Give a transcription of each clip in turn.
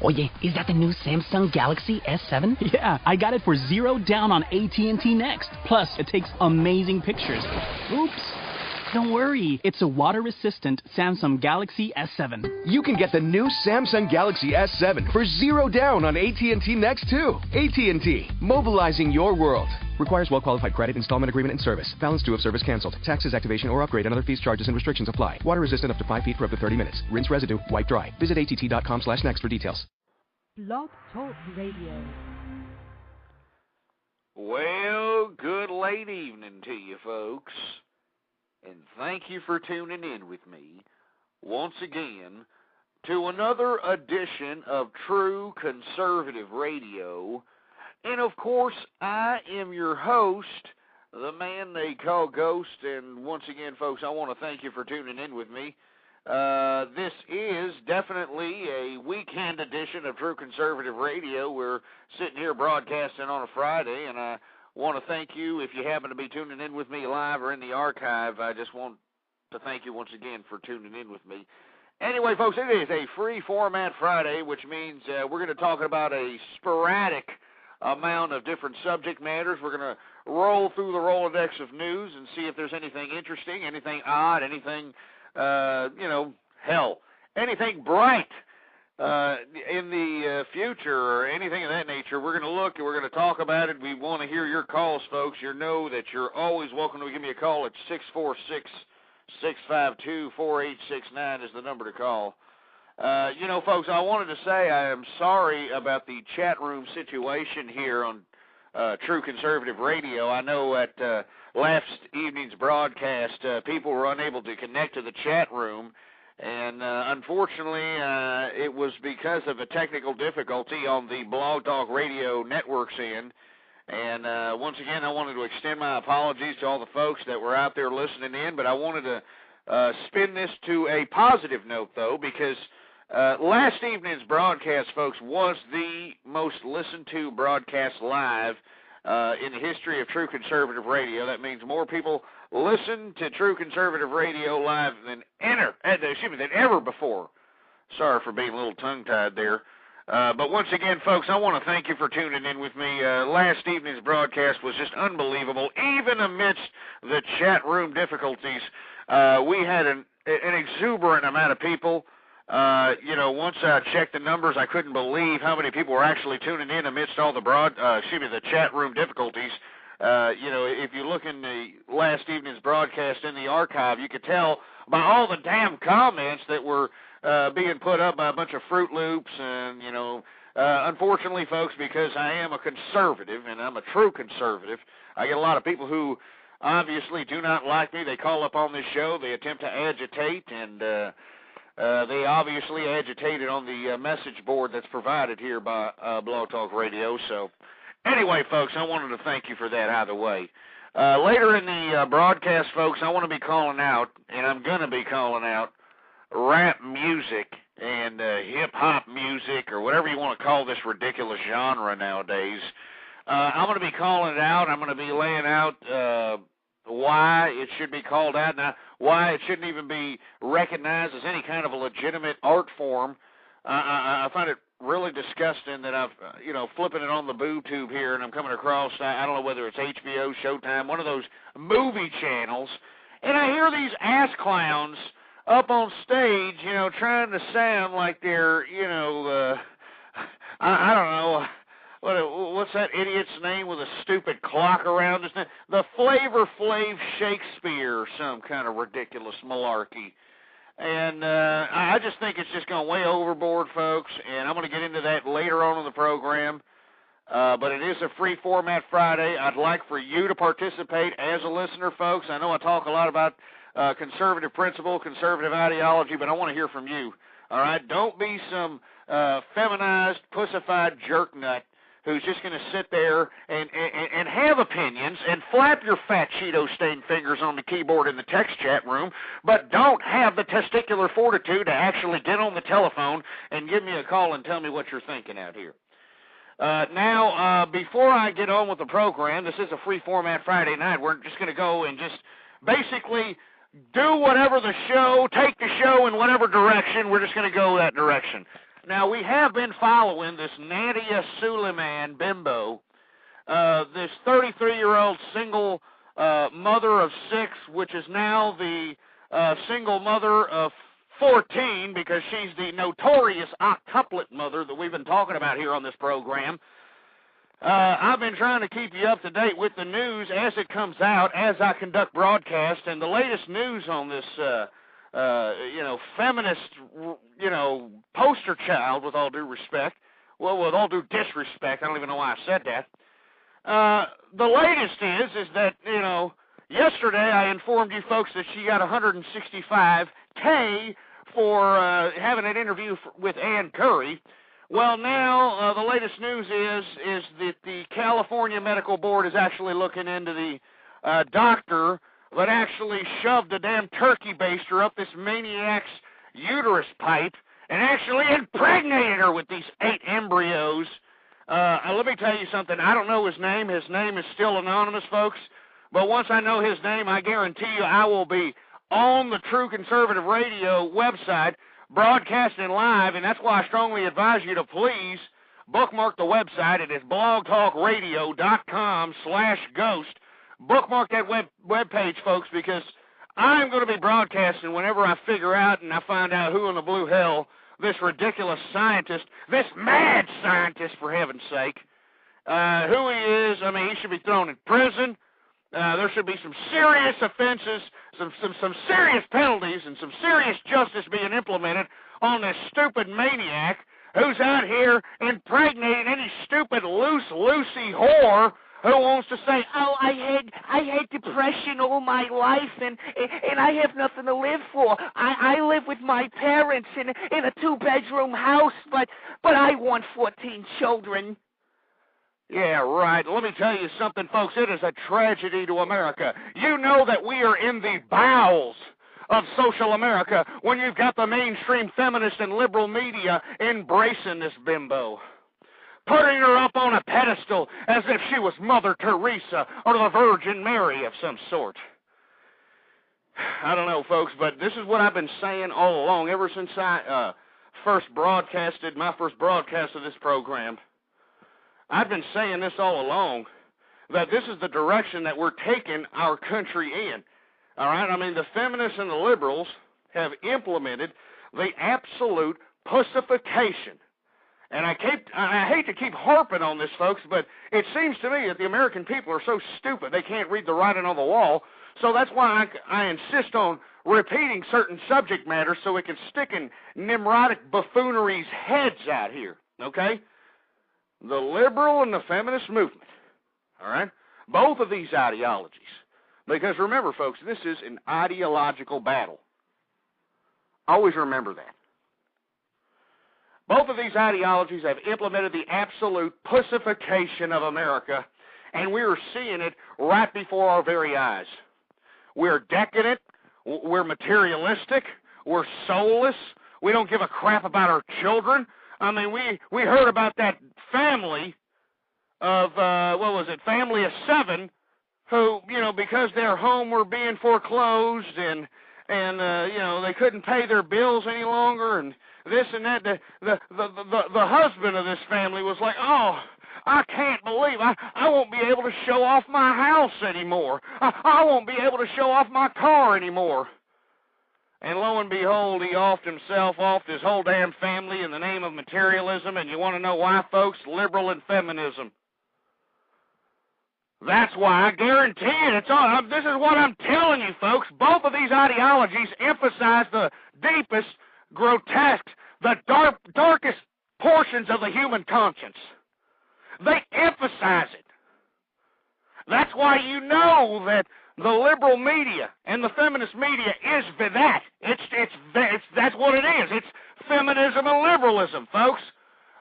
Oye, is that the new Samsung Galaxy S7? Yeah, I got it for $0 on AT&T Next. Plus, it takes amazing pictures. Oops. Don't worry, it's a water-resistant Samsung Galaxy S7. You can get the new Samsung Galaxy S7 for $0 on AT&T Next too. AT&T, mobilizing your world. Requires well-qualified credit, installment agreement, and service. Balance due if service canceled. Taxes, activation, or upgrade, and other fees, charges, and restrictions apply. Water-resistant up to 5 feet for up to 30 minutes. Rinse residue, wipe dry. Visit att.com/next for details. Blog Talk Radio. Well, good late evening to you folks, and thank you for tuning in with me once again to another edition of True Conservative Radio. And of course, I am your host, the man they call Ghost, and once again, folks, I want to thank you for tuning in with me. This is definitely a weekend edition of True Conservative Radio. We're sitting here broadcasting on a Friday, and I want to thank you if you happen to be tuning in with me live or in the archive. I just want to thank you once again for tuning in with me. Anyway, folks, it is a free format Friday, which means we're going to talk about a sporadic amount of different subject matters. We're going to roll through the Rolodex of news and see if there's anything interesting, anything odd, anything anything bright in the future or anything of that nature. We're going to look and we're going to talk about it. We want to hear your calls, folks. You know that you're always welcome to give me a call at 646-652-4869 is the number to call. Folks, I wanted to say I am sorry about the chat room situation here on True Conservative Radio. I know at last evening's broadcast, people were unable to connect to the chat room, and unfortunately, it was because of a technical difficulty on the Blog Talk Radio Network's end. And once again, I wanted to extend my apologies to all the folks that were out there listening in, but I wanted to spin this to a positive note, though, because last evening's broadcast, folks, was the most listened to broadcast live in the history of True Conservative Radio. That means more people listen to True Conservative Radio live than ever before. Sorry for being a little tongue-tied there. But once again, folks, I want to thank you for tuning in with me. Last evening's broadcast was just unbelievable. Even amidst the chat room difficulties, we had an exuberant amount of people. Once I checked the numbers, I couldn't believe how many people were actually tuning in amidst all the the chat room difficulties. If you look in the last evening's broadcast in the archive, you could tell by all the damn comments that were being put up by a bunch of Fruit Loops, and unfortunately, folks, because I am a conservative and I'm a true conservative, I get a lot of people who obviously do not like me. They call up on this show, they attempt to agitate, and they obviously agitated on the message board that's provided here by Blog Talk Radio. So, anyway, folks, I wanted to thank you for that either way. Later in the broadcast, folks, I want to be calling out, and I'm going to be calling out, rap music and hip-hop music, or whatever you want to call this ridiculous genre nowadays. I'm going to be calling it out. I'm going to be laying out why it should be called out, now why it shouldn't even be recognized as any kind of a legitimate art form. I find it really disgusting that I've, flipping it on the boob tube here, and I'm coming across, I don't know whether it's HBO, Showtime, one of those movie channels, and I hear these ass clowns up on stage, trying to sound like they're, I don't know, what's that idiot's name with a stupid clock around his neck? The Flavor Flav Shakespeare, or some kind of ridiculous malarkey. And I just think it's just going way overboard, folks, and I'm going to get into that later on in the program. But it is a free format Friday. I'd like for you to participate as a listener, folks. I know I talk a lot about conservative principle, conservative ideology, but I want to hear from you. All right? Don't be some feminized, pussified jerk nut who's just going to sit there and have opinions and flap your fat Cheeto-stained fingers on the keyboard in the text chat room, but don't have the testicular fortitude to actually get on the telephone and give me a call and tell me what you're thinking out here. Now, before I get on with the program, this is a free format Friday night. We're just going to go and just basically do whatever the show, take the show in whatever direction. We're just going to go that direction. Now, we have been following this Nadia Suleiman bimbo, this 33-year-old single mother of 6, which is now the single mother of 14, because she's the notorious octuplet mother that we've been talking about here on this program. I've been trying to keep you up to date with the news as it comes out, as I conduct broadcast, and the latest news on this, feminist, poster child, with all due respect, well, with all due disrespect, I don't even know why I said that. The latest is that, yesterday I informed you folks that she got $165K for having an interview with Ann Curry. Well, now the latest news is that the California Medical Board is actually looking into the doctor that actually shoved a damn turkey baster up this maniac's uterus pipe and actually impregnated her with these 8 embryos. Let me tell you something. I don't know his name. His name is still anonymous, folks. But once I know his name, I guarantee you I will be on the True Conservative Radio website broadcasting live, and that's why I strongly advise you to please bookmark the website. It is blogtalkradio.com/ghost. Bookmark that web page, folks, because I'm going to be broadcasting whenever I figure out and I find out who in the blue hell this ridiculous scientist, this mad scientist, for heaven's sake, who he is. I mean, he should be thrown in prison. There should be some serious offenses, some serious penalties, and some serious justice being implemented on this stupid maniac who's out here impregnating any stupid loosey whore who wants to say, "Oh, I had depression all my life, and I have nothing to live for. I live with my parents in a 2-bedroom house, but I want 14 children." Yeah, right. Let me tell you something, folks. It is a tragedy to America. You know that we are in the bowels of social America when you've got the mainstream feminist and liberal media embracing this bimbo, putting her up on a pedestal as if she was Mother Teresa or the Virgin Mary of some sort. I don't know, folks, but this is what I've been saying all along, ever since I my first broadcast of this program. I've been saying this all along, that this is the direction that we're taking our country in. All right? I mean, the feminists and the liberals have implemented the absolute pussification. And I hate to keep harping on this, folks, but it seems to me that the American people are so stupid they can't read the writing on the wall. So that's why I insist on repeating certain subject matters so it can stick in Nimrodic buffoonery's heads out here, okay? The liberal and the feminist movement, all right? Both of these ideologies. Because remember, folks, this is an ideological battle. Always remember that. Both of these ideologies have implemented the absolute pussification of America, and we are seeing it right before our very eyes. We're decadent, we're materialistic, we're soulless, we don't give a crap about our children. I mean, we heard about that family of, family of 7, who, because their home were being foreclosed and they couldn't pay their bills any longer and this and that. The husband of this family was like, "Oh, I can't believe I won't be able to show off my house anymore. I won't be able to show off my car anymore." And lo and behold, he offed himself, offed his whole damn family in the name of materialism. And you want to know why, folks? Liberal and feminism. That's why. I guarantee it. This is what I'm telling you, folks. Both of these ideologies emphasize the deepest, grotesque, the darkest portions of the human conscience. They emphasize it. That's why you know that the liberal media and the feminist media is that. That's what it is. It's feminism and liberalism, folks.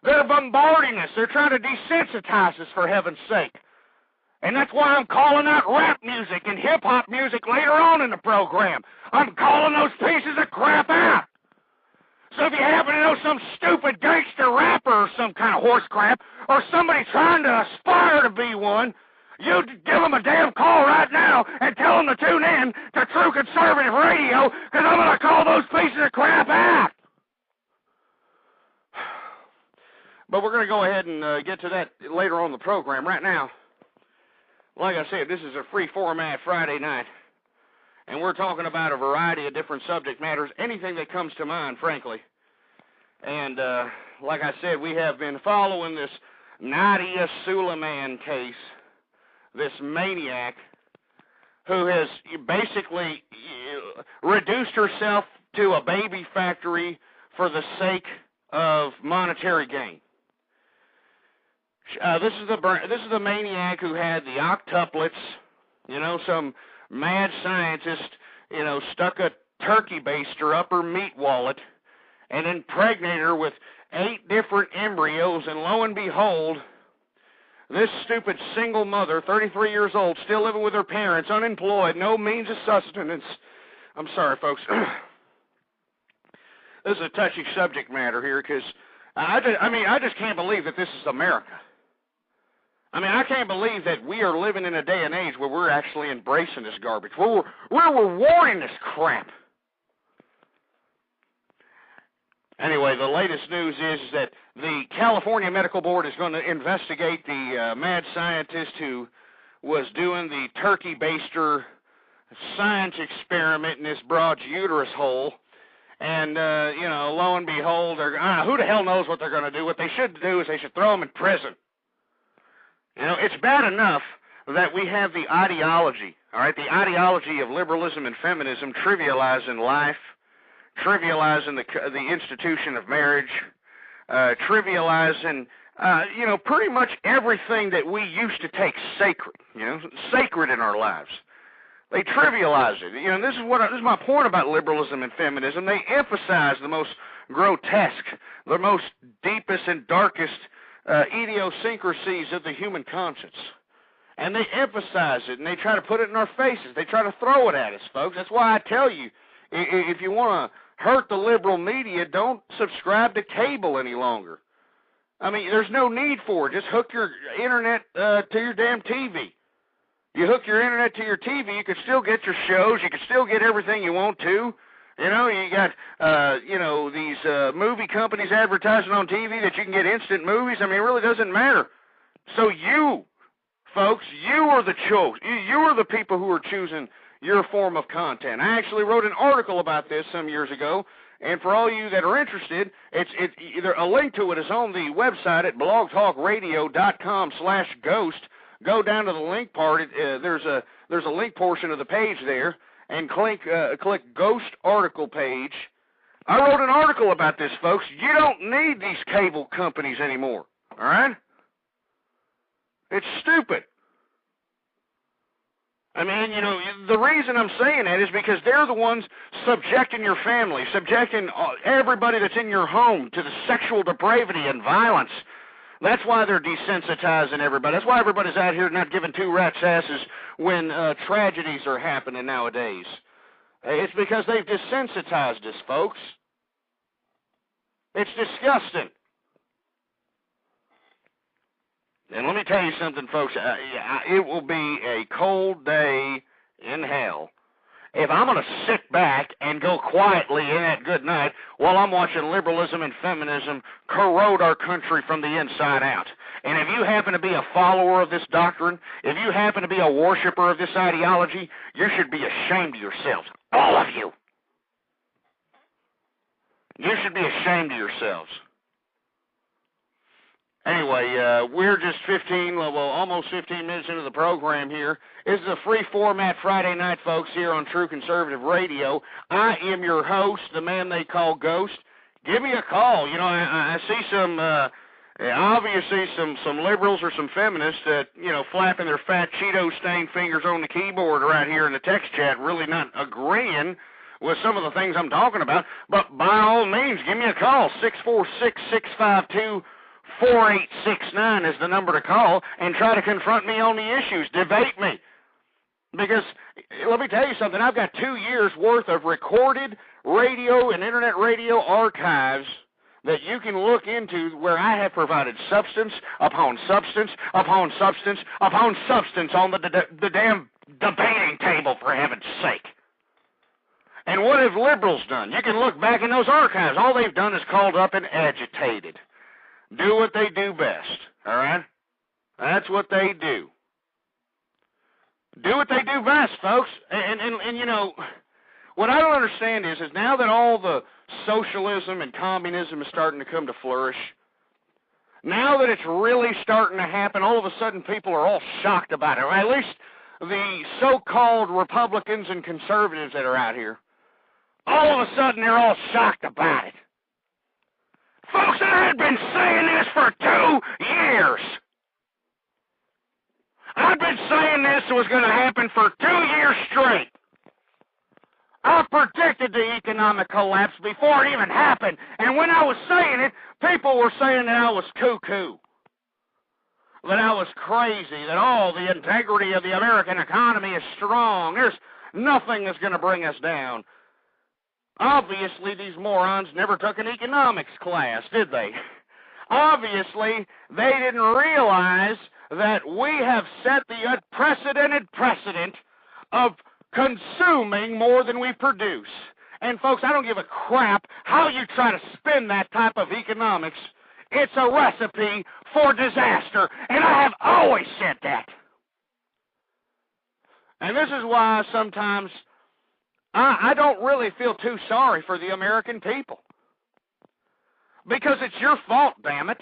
They're bombarding us. They're trying to desensitize us, for heaven's sake. And that's why I'm calling out rap music and hip-hop music later on in the program. I'm calling those pieces of crap out. So if you happen to know some stupid gangster rapper or some kind of horse crap, or somebody trying to aspire to be one, you give them a damn call right now and tell them to tune in to True Conservative Radio, because I'm going to call those pieces of crap out. But we're going to go ahead and get to that later on in the program. Right now, like I said, this is a free format Friday night, and we're talking about a variety of different subject matters, anything that comes to mind, frankly. And like I said, we have been following this Nadia Suleiman case, this maniac who has basically reduced herself to a baby factory for the sake of monetary gain. This is the maniac who had the octuplets, some mad scientist, stuck a turkey baster up her meat wallet and impregnated her with 8 different embryos, and lo and behold, this stupid single mother, 33 years old, still living with her parents, unemployed, no means of sustenance. I'm sorry, folks. This is a touchy subject matter here, because I just can't believe that this is America. I can't believe that we are living in a day and age where we're actually embracing this garbage. We're rewarding this crap. Anyway, the latest news is that the California Medical Board is going to investigate the mad scientist who was doing the turkey baster science experiment in this broad's uterus hole. And, lo and behold, who the hell knows what they're going to do? What they should do is they should throw them in prison. It's bad enough that we have the ideology, all right, the ideology of liberalism and feminism trivializing life, trivializing the institution of marriage, trivializing, pretty much everything that we used to take sacred, sacred in our lives. They trivialize it. This is my point about liberalism and feminism. They emphasize the most grotesque, the most deepest and darkest idiosyncrasies of the human conscience. And they emphasize it, and they try to put it in our faces. They try to throw it at us, folks. That's why I tell you, if you want to hurt the liberal media, don't subscribe to cable any longer. There's no need for it. Just hook your internet to your damn TV. You hook your internet to your TV, you can still get your shows, you can still get everything you want to. You got, these movie companies advertising on TV that you can get instant movies. It really doesn't matter. So you, folks, you are the you are the people who are choosing your form of content. I actually wrote an article about this some years ago, and for all you that are interested, a link to it is on the website at blogtalkradio.com/ghost. Go down to the link part. There's a link portion of the page there, and click Ghost Article page. I wrote an article about this, folks. You don't need these cable companies anymore, all right? It's stupid. The reason I'm saying that is because they're the ones subjecting your family, subjecting everybody that's in your home to the sexual depravity and violence. That's why they're desensitizing everybody. That's why everybody's out here not giving 2 rats' asses when tragedies are happening nowadays. It's because they've desensitized us, folks. It's disgusting. And let me tell you something, folks. It will be a cold day in hell if I'm going to sit back and go quietly in that good night while I'm watching liberalism and feminism corrode our country from the inside out. And if you happen to be a follower of this doctrine, if you happen to be a worshiper of this ideology, you should be ashamed of yourselves. All of you. You should be ashamed of yourselves. Anyway, we're just almost 15 minutes into the program here. This is a free format Friday night, folks, here on True Conservative Radio. I am your host, the man they call Ghost. Give me a call. I see obviously some liberals or some feminists that, flapping their fat Cheeto-stained fingers on the keyboard right here in the text chat, really not agreeing with some of the things I'm talking about. But by all means, give me a call, 646-652-4869 is the number to call, and try to confront me on the issues. Debate me. Because, let me tell you something, I've got 2 years' worth of recorded radio and internet radio archives that you can look into where I have provided substance upon substance upon substance upon substance on the damn debating table, for heaven's sake. And what have liberals done? You can look back in those archives. All they've done is called up and agitated. do what they do best, all right? That's what they do. Do what they do best, folks. And you know, what I don't understand is now that all the socialism and communism is starting to come to flourish, now that it's really starting to happen, all of a sudden people are all shocked about it, or at least the so-called Republicans and conservatives that are out here. All of a sudden they're all shocked about it. Folks, I had been saying this for 2 years. I've been saying this was going to happen for 2 years straight. I predicted the economic collapse before it even happened. And when I was saying it, people were saying that I was cuckoo, that I was crazy, that, the integrity of the American economy is strong. There's nothing that's going to bring us down. Obviously, these morons never took an economics class, did they? Obviously, they didn't realize that we have set the unprecedented precedent of consuming more than we produce. And, folks, I don't give a crap how you try to spin that type of economics. It's a recipe for disaster, and I have always said that. And this is why sometimes I don't really feel too sorry for the American people. Because it's your fault, damn it.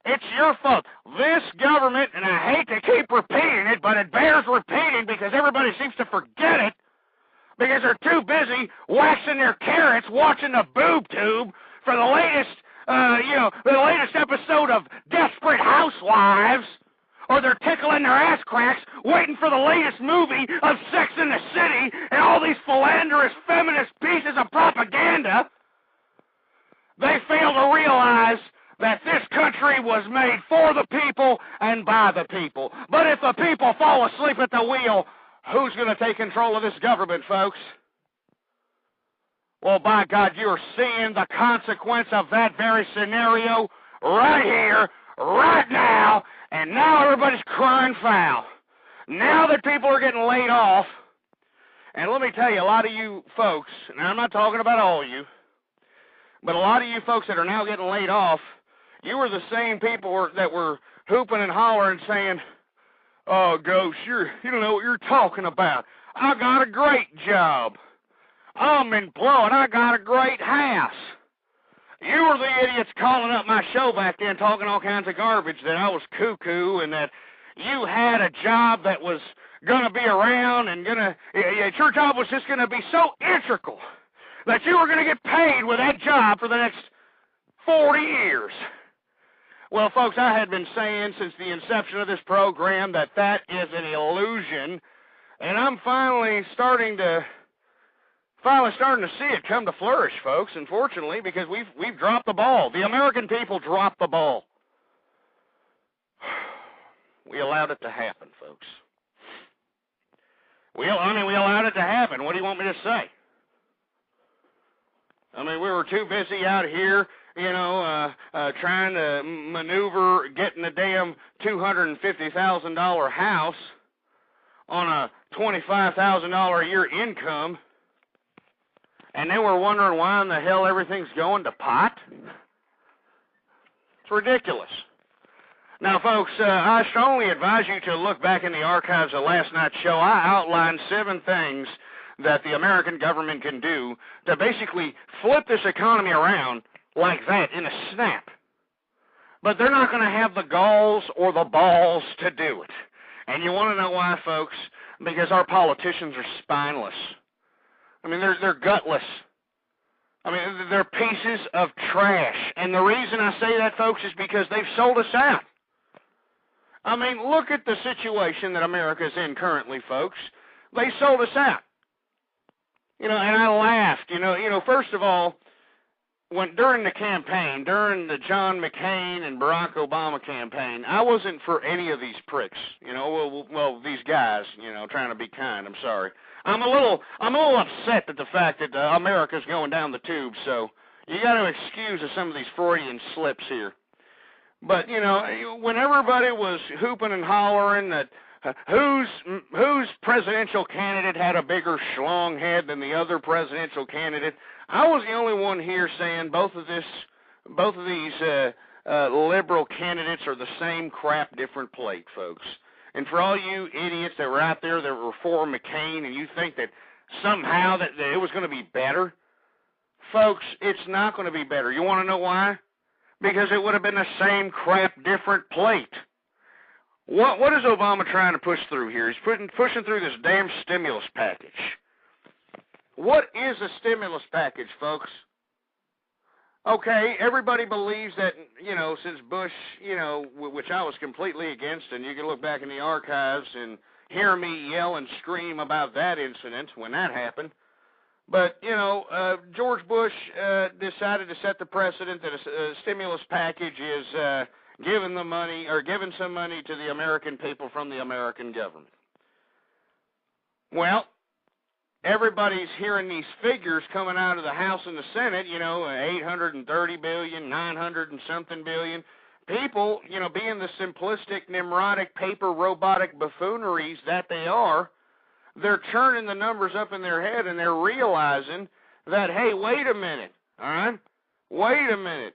It's your fault. This government, and I hate to keep repeating it, but it bears repeating because everybody seems to forget it, because they're too busy waxing their carrots watching the boob tube for the latest, the latest episode of Desperate Housewives, or they're tickling their ass cracks waiting for the latest movie of Sex in the City and all these philanderous feminist pieces of propaganda. They fail to realize that this country was made for the people and by the people. But if the people fall asleep at the wheel, who's going to take control of this government, folks? Well, by God, you're seeing the consequence of that very scenario right here, right now, and now everybody's crying foul. Now that people are getting laid off, and let me tell you, a lot of you folks, and I'm not talking about all of you, but a lot of you folks that are now getting laid off, you were the same people that were hooping and hollering saying, "Oh, Ghost, you don't know what you're talking about. I got a great job. I'm employed. I got a great house." You were the idiots calling up my show back then talking all kinds of garbage, that I was cuckoo and that you had a job that was going to be around and your job was just going to be so integral that you were going to get paid with that job for the next 40 years. Well, folks, I had been saying since the inception of this program that is an illusion, and I'm finally starting to see it come to flourish, folks, unfortunately, because we've dropped the ball. The American people dropped the ball. We allowed it to happen, folks. We allowed it to happen. What do you want me to say? I mean, we were too busy out here, trying to maneuver getting a damn $250,000 house on a $25,000 a year income, and then we're wondering why in the hell everything's going to pot? It's ridiculous. Now, folks, I strongly advise you to look back in the archives of last night's show. I outlined 7 things that the American government can do to basically flip this economy around like that in a snap. But they're not going to have the galls or the balls to do it. And you want to know why, folks? Because our politicians are spineless. I mean, they're gutless. I mean, they're pieces of trash. And the reason I say that, folks, is because they've sold us out. I mean, look at the situation that America's in currently, folks. They sold us out. And I laughed. First of all, during the campaign, during the John McCain and Barack Obama campaign, I wasn't for any of these pricks. These guys, trying to be kind. I'm sorry. I'm a little upset at the fact that America's going down the tube. So you got to excuse some of these Freudian slips here. But when everybody was hooping and hollering that whose presidential candidate had a bigger schlong head than the other presidential candidate, I was the only one here saying both of this both of these liberal candidates are the same crap, different plate, folks. And for all you idiots that were out there that were for McCain and you think that somehow that it was going to be better, folks, it's not going to be better. You want to know why? Because it would have been the same crap, different plate. What is Obama trying to push through here? He's pushing through this damn stimulus package. What is a stimulus package, folks? Okay, everybody believes that, since Bush, which I was completely against, and you can look back in the archives and hear me yell and scream about that incident when that happened. But, George Bush decided to set the precedent that a stimulus package is giving some money to the American people from the American government. Well, everybody's hearing these figures coming out of the House and the Senate, 830 billion, 900 and something billion. People, being the simplistic, nimrotic, paper robotic buffooneries that they are, they're churning the numbers up in their head and they're realizing that, hey, wait a minute, all right? Wait a minute.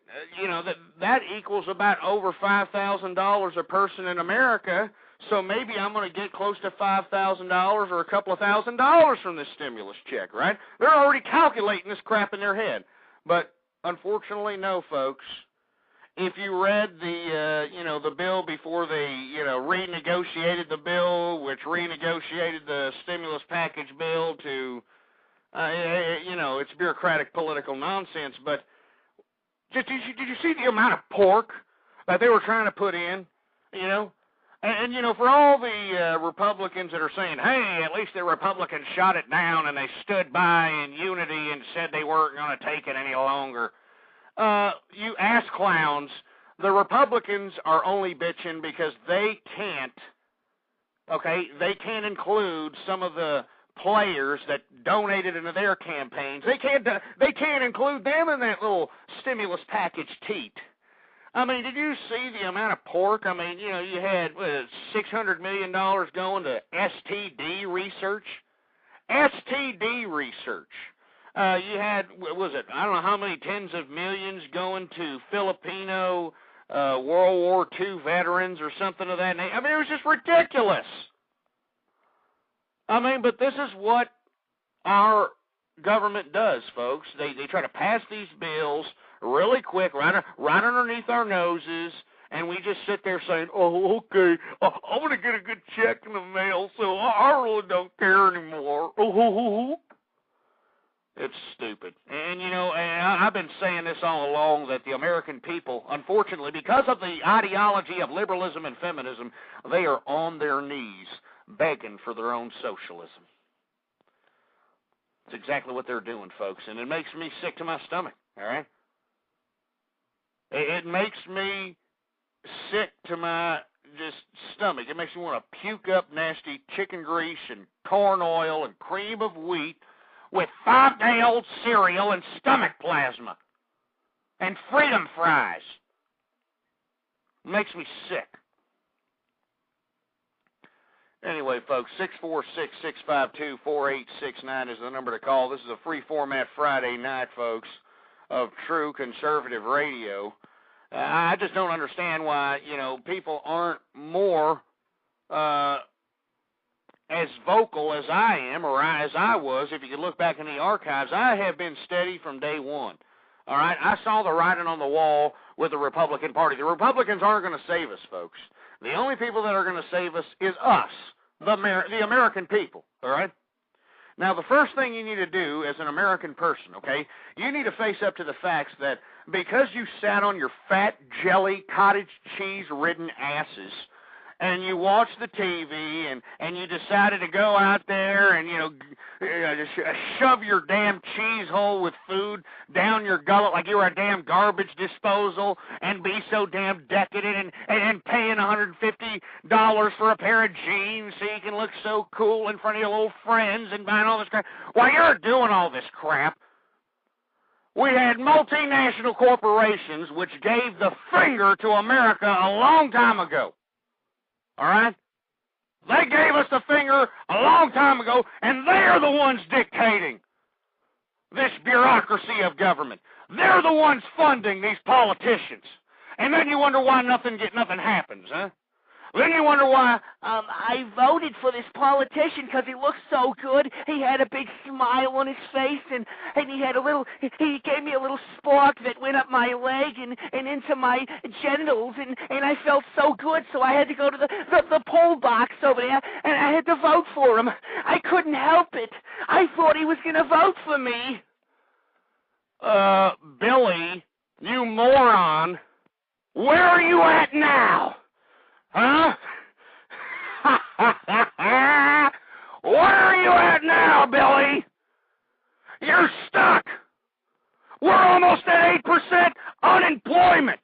That equals about over $5,000 a person in America, so maybe I'm going to get close to $5,000 or a couple of $1,000s from this stimulus check, right? They're already calculating this crap in their head. But unfortunately, no, folks. If you read the bill before they, renegotiated the bill, which renegotiated the stimulus package bill to, it's bureaucratic political nonsense. But did you see the amount of pork that they were trying to put in, And, for all the Republicans that are saying, hey, at least the Republicans shot it down and they stood by in unity and said they weren't going to take it any longer. You ass clowns, the Republicans are only bitching because they can't include some of the players that donated into their campaigns. They can't include them in that little stimulus package teat. I mean, did you see the amount of pork? I mean, you had $600 million going to STD research. STD research. You had, I don't know how many tens of millions going to Filipino World War II veterans or something of that nature. I mean, it was just ridiculous. I mean, but this is what our government does, folks. They try to pass these bills really quick, right underneath our noses, and we just sit there saying, oh, okay, I'm going to get a good check in the mail, so I really don't care anymore. It's stupid. And, I've been saying this all along, that the American people, unfortunately, because of the ideology of liberalism and feminism, they are on their knees begging for their own socialism. It's exactly what they're doing, folks, and it makes me sick to my stomach, all right? It makes me sick to my stomach. It makes me want to puke up nasty chicken grease and corn oil and cream of wheat with 5-day-old cereal and stomach plasma and freedom fries. It makes me sick. Anyway, folks, 646-652-4869 is the number to call. This is a free format Friday night, folks, of true conservative radio. I just don't understand why, people aren't more as vocal as I am, or as I was. If you could look back in the archives, I have been steady from day one. All right? I saw the writing on the wall with the Republican Party. The Republicans aren't going to save us, folks. The only people that are going to save us is us, the American people, all right? Now, the first thing you need to do as an American person, okay, you need to face up to the facts that because you sat on your fat, jelly, cottage cheese-ridden asses and you watched the TV and you decided to go out there and, shove your damn cheese hole with food down your gullet like you were a damn garbage disposal and be so damn decadent and paying $150 for a pair of jeans so you can look so cool in front of your little friends and buying all this crap. While you're doing all this crap, we had multinational corporations which gave the finger to America a long time ago. All right? They gave us the finger a long time ago, and they're the ones dictating this bureaucracy of government. They're the ones funding these politicians. And then you wonder why nothing happens, huh? Then you wonder why. I voted for this politician because he looked so good. He had a big smile on his face, and he gave me a little spark that went up my leg and into my genitals, and I felt so good, so I had to go to the poll box over there, and I had to vote for him. I couldn't help it. I thought he was going to vote for me. Billy, you moron, where are you at now? Huh? Where are you at now, Billy? You're stuck. We're almost at 8% unemployment.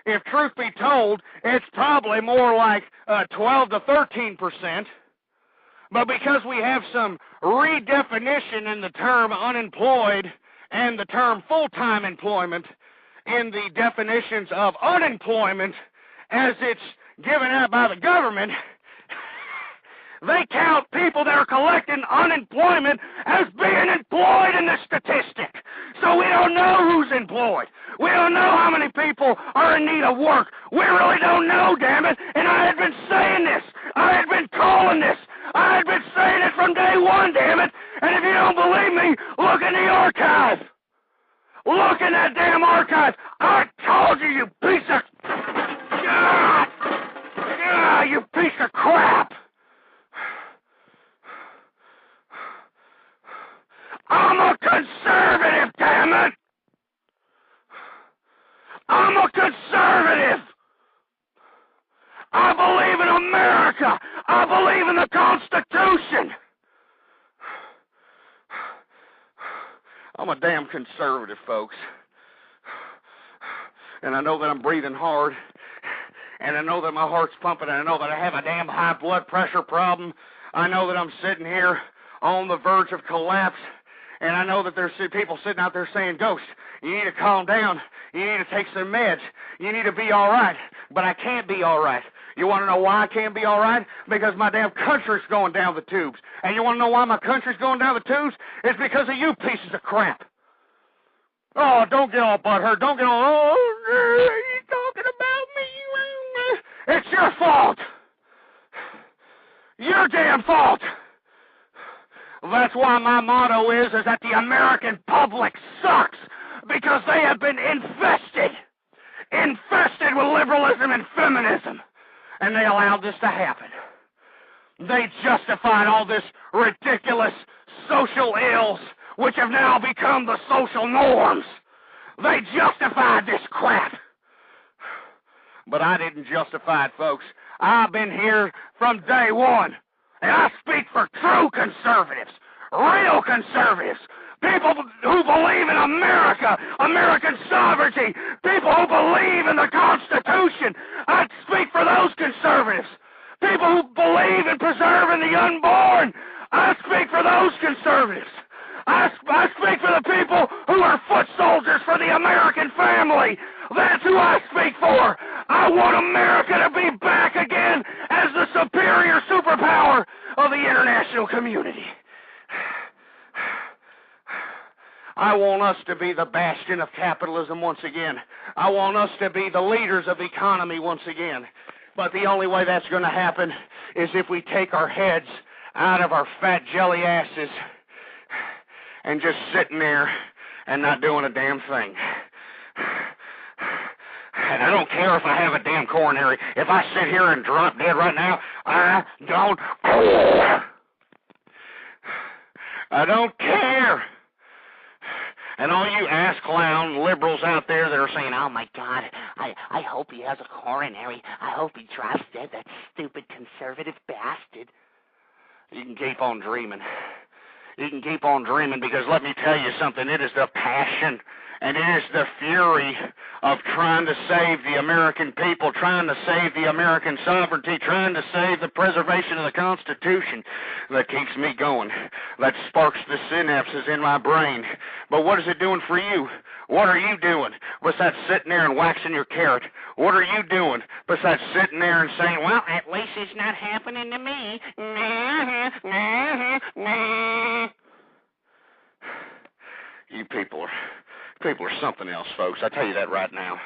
If truth be told, it's probably more like 12 to 13%. But because we have some redefinition in the term unemployed and the term full-time employment in the definitions of unemployment, as it's given out by the government, they count people that are collecting unemployment as being employed in the statistic. So we don't know who's employed. We don't know how many people are in need of work. We really don't know, damn it. And I had been saying this. I had been calling this. I had been saying it from day one, damn it. And if you don't believe me, look in the archive. Look in that damn archive. I told you, you piece of... God, you piece of crap! I'm a conservative, damn it! I'm a conservative! I believe in America! I believe in the Constitution! I'm a damn conservative, folks. And I know that I'm breathing hard. And I know that my heart's pumping, and I know that I have a damn high blood pressure problem. I know that I'm sitting here on the verge of collapse, and I know that there's people sitting out there saying, Ghost, you need to calm down. You need to take some meds. You need to be all right. But I can't be all right. You want to know why I can't be all right? Because my damn country's going down the tubes. And you want to know why my country's going down the tubes? It's because of you pieces of crap. Oh, don't get all butthurt. Don't get all, oh, you're talking about me. It's your fault. Your damn fault. That's why my motto is that the American public sucks, because they have been infested with liberalism and feminism, and they allowed this to happen. They justified all this ridiculous social ills, which have now become the social norms. They justified this crap. But I didn't justify it, folks. I've been here from day one. And I speak for true conservatives, real conservatives, people who believe in America, American sovereignty, people who believe in the Constitution. I speak for those conservatives. People who believe in preserving the unborn. I speak for those conservatives. I speak for the people who are foot soldiers for the American family. That's who I speak for. I want America to be back again as the superior superpower of the international community. I want us to be the bastion of capitalism once again. I want us to be the leaders of the economy once again. But the only way that's going to happen is if we take our heads out of our fat jelly asses and just sitting there and not doing a damn thing. And I don't care if I have a damn coronary. If I sit here and drop dead right now, I don't care. I don't care. And all you ass clown liberals out there that are saying, oh my God, I hope he has a coronary. I hope he drops dead, that stupid conservative bastard. You can keep on dreaming. You can keep on dreaming, because let me tell you something, it is the passion and it is the fury of trying to save the American people, trying to save the American sovereignty, trying to save the preservation of the Constitution that keeps me going, that sparks the synapses in my brain. But what is it doing for you? What are you doing besides sitting there and waxing your carrot? What are you doing besides sitting there and saying, well, at least it's not happening to me? You people are something else, folks. I tell you that right now.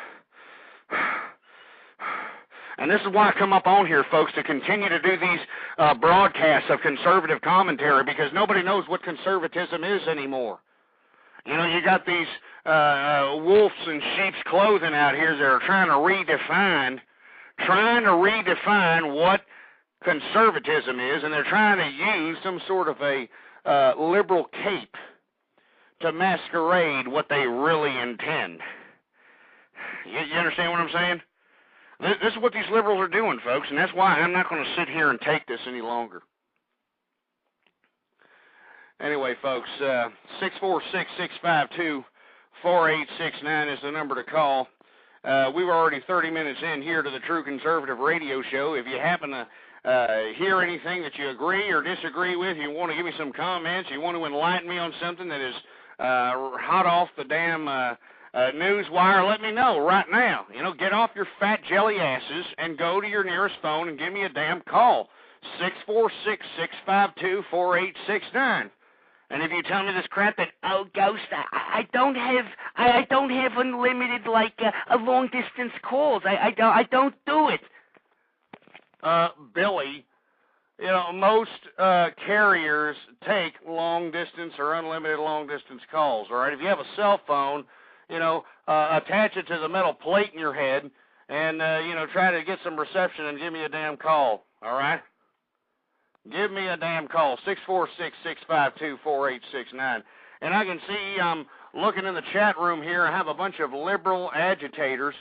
And this is why I come up on here, folks, to continue to do these broadcasts of conservative commentary, because nobody knows what conservatism is anymore. You know, you got these wolves in sheep's clothing out here that are trying to redefine what conservatism is, and they're trying to use some sort of a liberal cape to masquerade what they really intend. You understand what I'm saying? This is what these liberals are doing, folks, and that's why I'm not going to sit here and take this any longer. Anyway, folks, 646-652-4869 is the number to call. We were already 30 minutes in here to the True Conservative Radio Show. If you happen to hear anything that you agree or disagree with, you want to give me some comments, you want to enlighten me on something that is hot off the damn news wire, let me know right now. You know, get off your fat jelly asses and go to your nearest phone and give me a damn call. 646-652-4869. And if you tell me this crap that, oh, Ghost, I don't have unlimited, like, long distance calls. I don't do it. Billy, you know, most carriers take long distance or unlimited long distance calls, all right? If you have a cell phone, you know, attach it to the metal plate in your head and, you know, try to get some reception and give me a damn call, all right? Give me a damn call, 646-652-4869. And I can see, looking in the chat room here, I have a bunch of liberal agitators,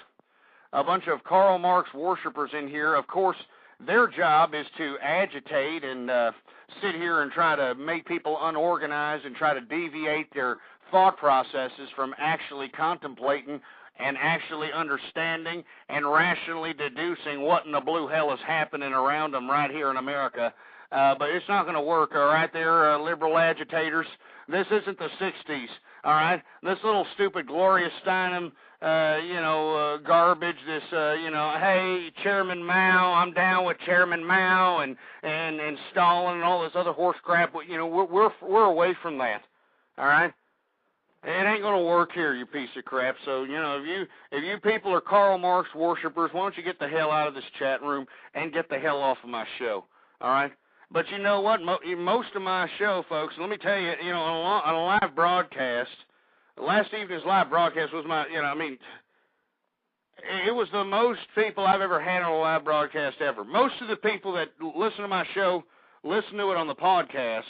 a bunch of Karl Marx worshipers in here. Of course, their job is to agitate and sit here and try to make people unorganized and try to deviate their thought processes from actually contemplating and actually understanding and rationally deducing what in the blue hell is happening around them right here in America. But it's not going to work, all right, there, liberal agitators. This isn't the 60s, all right? This little stupid Gloria Steinem, garbage, this, hey, Chairman Mao, I'm down with Chairman Mao and Stalin and all this other horse crap. You know, we're away from that, all right? It ain't going to work here, you piece of crap. So, you know, if you people are Karl Marx worshipers, why don't you get the hell out of this chat room and get the hell off of my show, all right? But you know what? Most of my show, folks, let me tell you, you know, on a live broadcast, last evening's live broadcast was it was the most people I've ever had on a live broadcast ever. Most of the people that listen to my show listen to it on the podcast.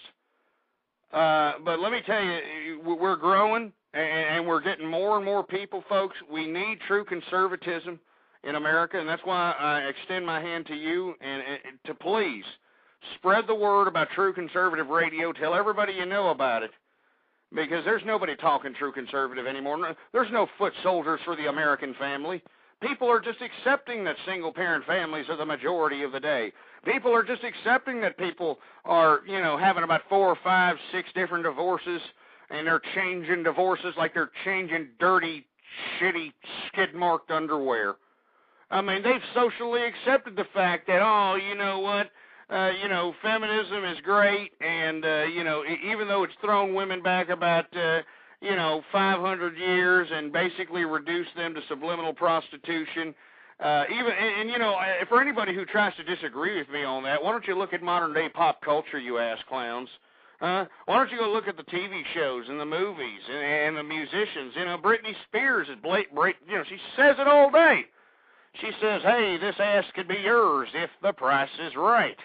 But let me tell you, we're growing, and we're getting more and more people, folks. We need true conservatism in America, and that's why I extend my hand to you and to please spread the word about True Conservative Radio. Tell everybody you know about it, because there's nobody talking True Conservative anymore. There's no foot soldiers for the American family. People are just accepting that single-parent families are the majority of the day. People are just accepting that people are, you know, having about 4 or 5, 6 different divorces, and they're changing divorces like they're changing dirty, shitty, skid-marked underwear. I mean, they've socially accepted the fact that, oh, you know what, feminism is great, and, even though it's thrown women back about, 500 years and basically reduced them to subliminal prostitution, for anybody who tries to disagree with me on that, why don't you look at modern-day pop culture, you ass clowns? Why don't you go look at the TV shows and the movies and the musicians? You know, Britney Spears is she says it all day. She says, hey, this ass could be yours if the price is right.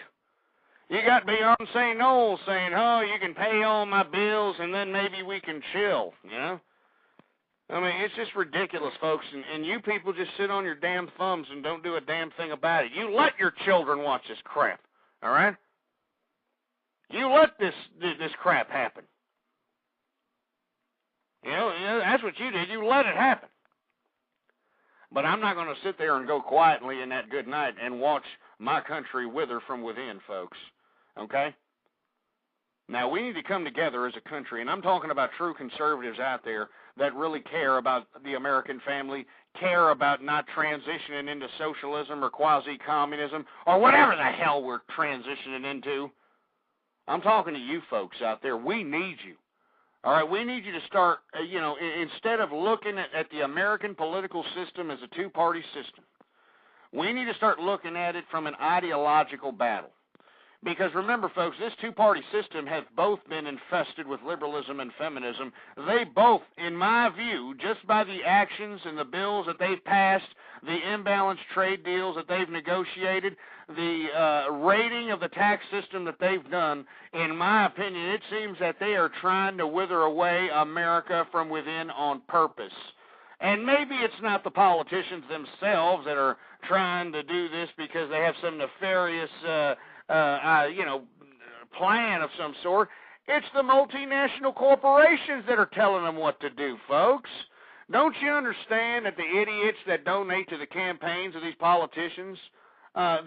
You got Beyonce Knowles saying, oh, you can pay all my bills and then maybe we can chill, you know? I mean, it's just ridiculous, folks, and you people just sit on your damn thumbs and don't do a damn thing about it. You let your children watch this crap, all right? You let this crap happen. You know, that's what you did. You let it happen. But I'm not going to sit there and go quietly in that good night and watch my country wither from within, folks. Okay? Now, we need to come together as a country, and I'm talking about true conservatives out there that really care about the American family, care about not transitioning into socialism or quasi-communism or whatever the hell we're transitioning into. I'm talking to you folks out there. We need you. All right, we need you to start, instead of looking at the American political system as a two-party system, we need to start looking at it from an ideological battle. Because remember, folks, this two-party system has both been infested with liberalism and feminism. They both, in my view, just by the actions and the bills that they've passed, the imbalanced trade deals that they've negotiated, the rating of the tax system that they've done, in my opinion, it seems that they are trying to wither away America from within on purpose. And maybe it's not the politicians themselves that are trying to do this because they have some nefarious plan of some sort. It's the multinational corporations that are telling them what to do, folks. Don't you understand that the idiots that donate to the campaigns of these politicians,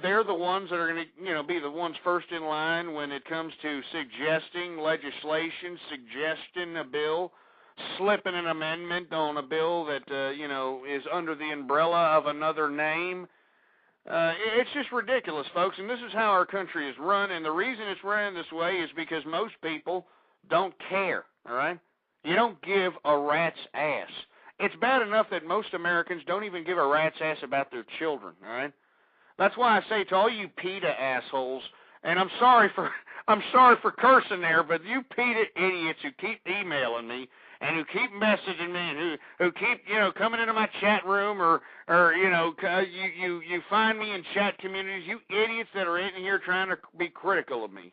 they're the ones that are going to, be the ones first in line when it comes to suggesting legislation, suggesting a bill, slipping an amendment on a bill that, is under the umbrella of another name. It's just ridiculous, folks, and this is how our country is run, and the reason it's run this way is because most people don't care, all right? You don't give a rat's ass. It's bad enough that most Americans don't even give a rat's ass about their children, all right? That's why I say to all you PETA assholes, and I'm sorry for cursing there, but you PETA idiots who keep emailing me and who keep messaging me and who keep, coming into my chat room or you find me in chat communities, you idiots that are in here trying to be critical of me.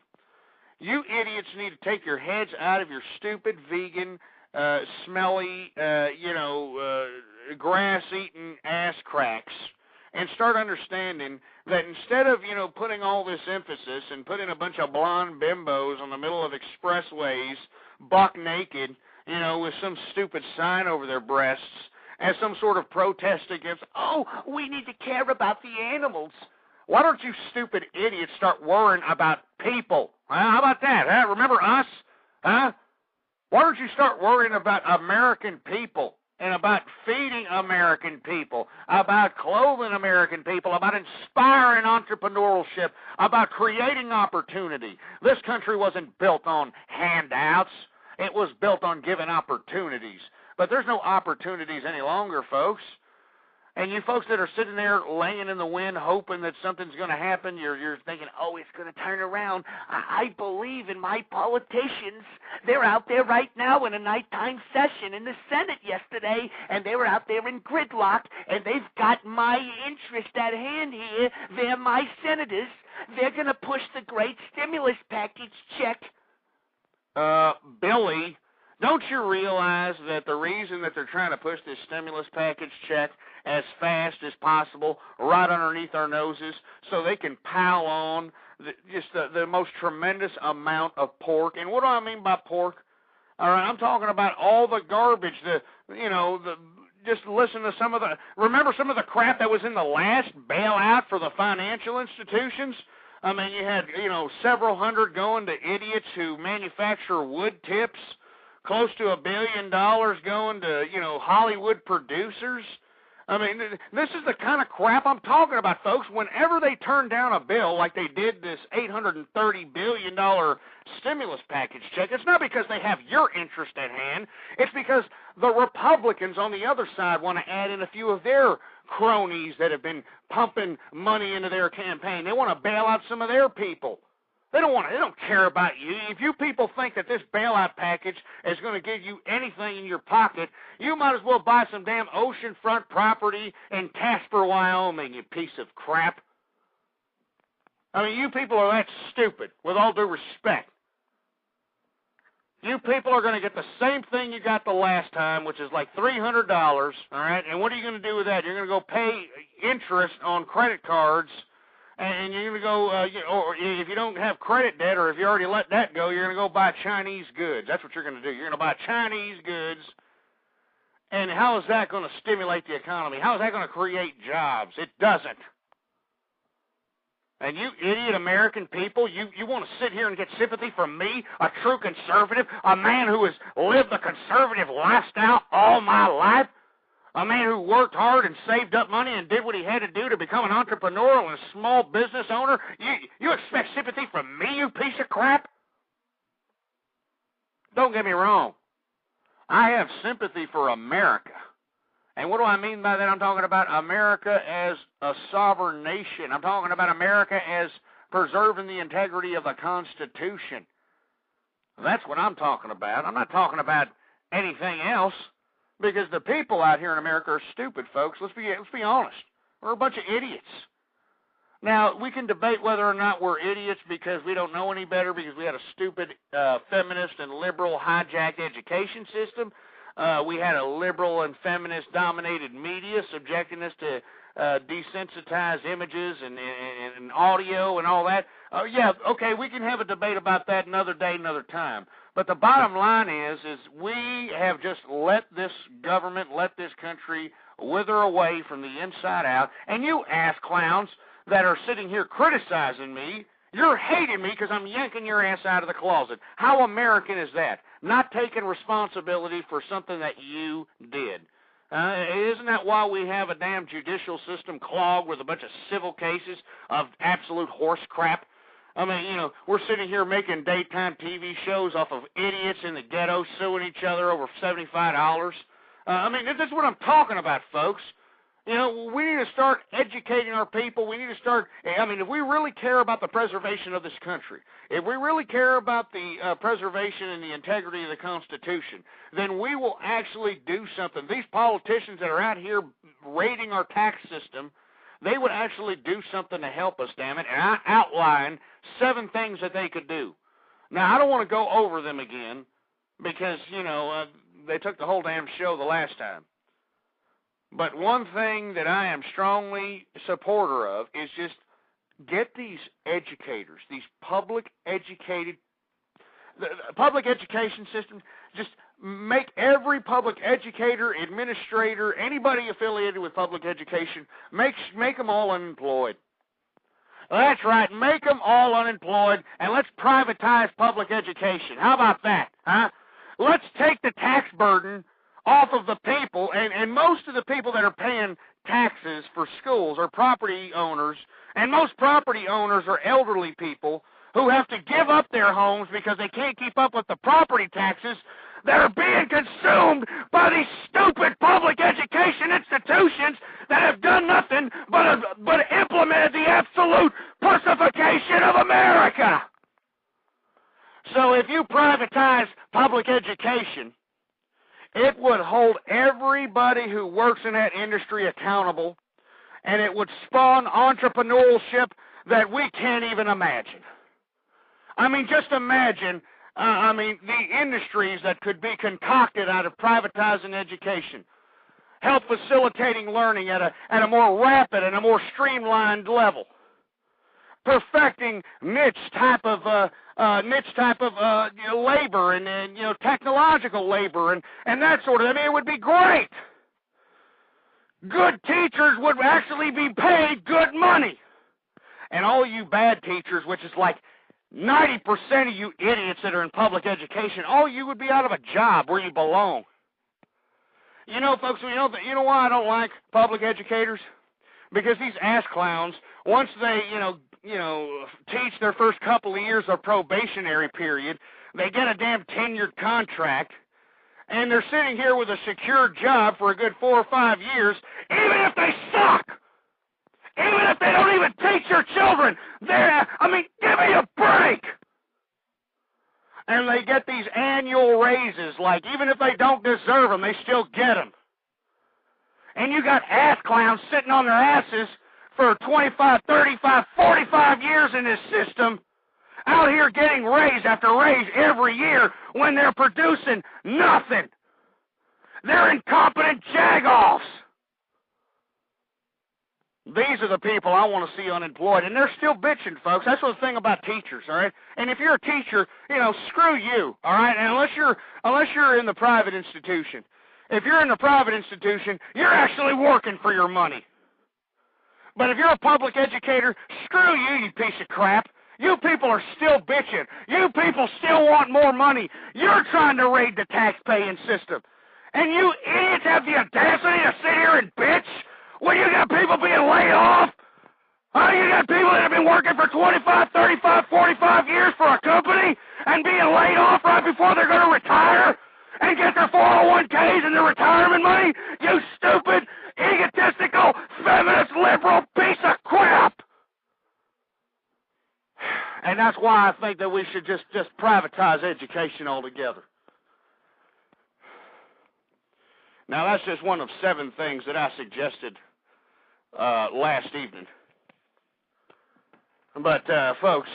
You idiots need to take your heads out of your stupid vegan, smelly, grass-eating ass cracks and start understanding that instead of, putting all this emphasis and putting a bunch of blonde bimbos on the middle of expressways, buck naked, with some stupid sign over their breasts as some sort of protest against, we need to care about the animals. Why don't you stupid idiots start worrying about people? How about that? Huh? Remember us? Huh? Why don't you start worrying about American people and about feeding American people, about clothing American people, about inspiring entrepreneurship, about creating opportunity? This country wasn't built on handouts. It was built on giving opportunities. But there's no opportunities any longer, folks. And you folks that are sitting there laying in the wind hoping that something's going to happen, you're thinking, it's going to turn around. I believe in my politicians. They're out there right now in a nighttime session in the Senate yesterday, and they were out there in gridlock, and they've got my interest at hand here. They're my senators. They're going to push the great stimulus package check. Billy, don't you realize that the reason that they're trying to push this stimulus package check as fast as possible right underneath our noses so they can pile on the most tremendous amount of pork? And what do I mean by pork? All right, I'm talking about all the garbage, just listen to remember some of the crap that was in the last bailout for the financial institutions? I mean, you had, several hundred going to idiots who manufacture wood tips, close to $1 billion going to, Hollywood producers. I mean, this is the kind of crap I'm talking about, folks. Whenever they turn down a bill like they did this $830 billion stimulus package check, it's not because they have your interest at hand. It's because the Republicans on the other side want to add in a few of their cronies that have been pumping money into their campaign. They want to bail out some of their people. They don't care about you. If you people think that this bailout package is going to give you anything in your pocket, you might as well buy some damn oceanfront property in Casper, Wyoming, you piece of crap. I mean, you people are that stupid, with all due respect. You people are going to get the same thing you got the last time, which is like $300, all right? And what are you going to do with that? You're going to go pay interest on credit cards, and you're going to go, or if you don't have credit debt, or if you already let that go, you're going to go buy Chinese goods. That's what you're going to do. You're going to buy Chinese goods. And how is that going to stimulate the economy? How is that going to create jobs? It doesn't. And you idiot American people, you want to sit here and get sympathy from me, a true conservative, a man who has lived the conservative lifestyle all my life, a man who worked hard and saved up money and did what he had to do to become an entrepreneur and a small business owner? You expect sympathy from me, you piece of crap? Don't get me wrong. I have sympathy for America. And what do I mean by that? I'm talking about America as a sovereign nation. I'm talking about America as preserving the integrity of the Constitution. That's what I'm talking about. I'm not talking about anything else, because the people out here in America are stupid, folks. Let's be honest. We're a bunch of idiots. Now, we can debate whether or not we're idiots because we don't know any better, because we had a stupid feminist and liberal hijacked education system. We had a liberal and feminist-dominated media subjecting us to desensitized images and audio and all that. Yeah, okay, we can have a debate about that another day, another time. But the bottom line is we have just let this government, let this country wither away from the inside out. And you ass clowns that are sitting here criticizing me, you're hating me because I'm yanking your ass out of the closet. How American is that? Not taking responsibility for something that you did. Isn't that why we have a damn judicial system clogged with a bunch of civil cases of absolute horse crap? I mean, you know, we're sitting here making daytime TV shows off of idiots in the ghetto suing each other over $75. I mean, this is what I'm talking about, folks. You know, we need to start educating our people. We need to start, I mean, if we really care about the preservation of this country, if we really care about the preservation and the integrity of the Constitution, then we will actually do something. These politicians that are out here raiding our tax system, they would actually do something to help us, damn it. And I outlined 7 things that they could do. Now, I don't want to go over them again because, you know, they took the whole damn show the last time. But one thing that I am strongly supporter of is just get these educators, these public education system, just make every public educator, administrator, anybody affiliated with public education, make them all unemployed. That's right, make them all unemployed, and let's privatize public education. How about that, huh? Let's take the tax burden off of the people, and most of the people that are paying taxes for schools are property owners, and most property owners are elderly people who have to give up their homes because they can't keep up with the property taxes that are being consumed by these stupid public education institutions that have done nothing but implemented the absolute pussification of America. So if you privatize public education, it would hold everybody who works in that industry accountable, and it would spawn entrepreneurship that we can't even imagine. I mean, just imagine, the industries that could be concocted out of privatizing education, help facilitating learning at a more rapid and a more streamlined level, perfecting niche type of labor and technological labor and that sort of. I mean, it would be great. Good teachers would actually be paid good money, and all you bad teachers, which is like 90% of you idiots that are in public education, all you would be out of a job where you belong. You know, folks, you know why I don't like public educators? Because these ass clowns, once they, teach their first couple of years of probationary period, they get a damn tenured contract, and they're sitting here with a secure job for a good 4 or 5 years, even if they suck. Even if they don't even teach your children. Give me a break. And they get these annual raises, like even if they don't deserve them, they still get them. And you got ass clowns sitting on their asses for 25, 35, 45 years in this system, out here getting raise after raise every year when they're producing nothing. They're incompetent jagoffs. These are the people I want to see unemployed, and they're still bitching, folks. That's the thing about teachers, all right? And if you're a teacher, screw you, all right? And unless you're in the private institution. If you're in the private institution, you're actually working for your money. But if you're a public educator, screw you, you piece of crap. You people are still bitching. You people still want more money. You're trying to raid the tax-paying system. And you idiots have the audacity to sit here and bitch when you got people being laid off. You got people that have been working for 25, 35, 45 years for a company and being laid off right before they're going to retire. and get their 401ks and their retirement money? You stupid, egotistical, feminist, liberal piece of crap! And that's why I think that we should just privatize education altogether. Now, that's just one of 7 things that I suggested last evening. But, folks,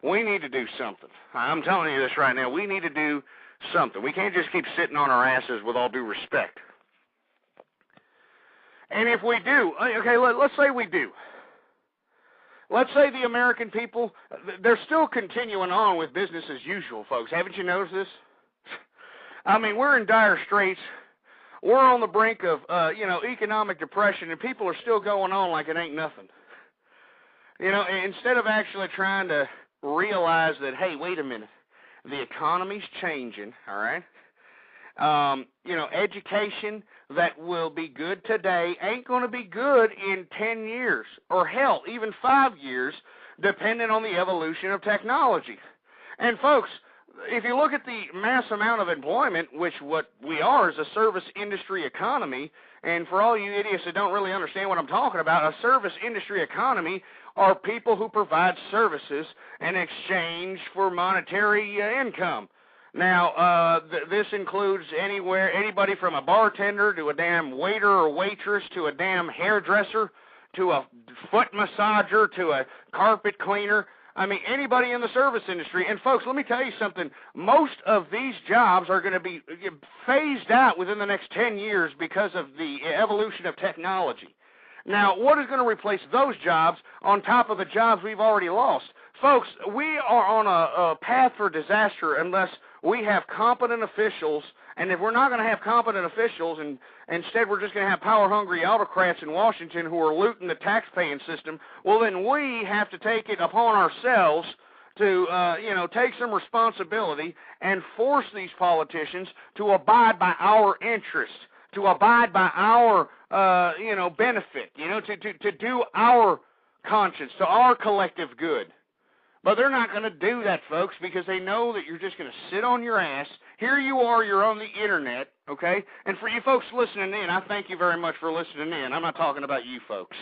we need to do something. I'm telling you this right now. We need to do something. We can't just keep sitting on our asses, with all due respect. And if we do, okay, let's say we do. Let's say the American people, they're still continuing on with business as usual, folks. Haven't you noticed this? I mean, we're in dire straits. We're on the brink of, economic depression, and people are still going on like it ain't nothing. Instead of actually trying to realize that, hey, wait a minute, the economy's changing, all right? Education that will be good today ain't going to be good in 10 years, or hell, even 5 years, depending on the evolution of technology. And folks, if you look at the mass amount of employment, which what we are is a service industry economy, and for all you idiots that don't really understand what I'm talking about, a service industry economy are people who provide services in exchange for monetary income. Now, this includes anybody from a bartender to a damn waiter or waitress to a damn hairdresser to a foot massager to a carpet cleaner. I mean, anybody in the service industry. And, folks, let me tell you something. Most of these jobs are going to be phased out within the next 10 years because of the evolution of technology. Now, what is going to replace those jobs on top of the jobs we've already lost? Folks, we are on a path for disaster unless we have competent officials, and if we're not going to have competent officials, and instead we're just going to have power-hungry autocrats in Washington who are looting the tax-paying system, well, then we have to take it upon ourselves to, take some responsibility and force these politicians to abide by our interests, to abide by our, benefit, to do our conscience, to our collective good. But they're not going to do that, folks, because they know that you're just going to sit on your ass. Here you are, you're on the Internet, okay? And for you folks listening in, I thank you very much for listening in. I'm not talking about you folks.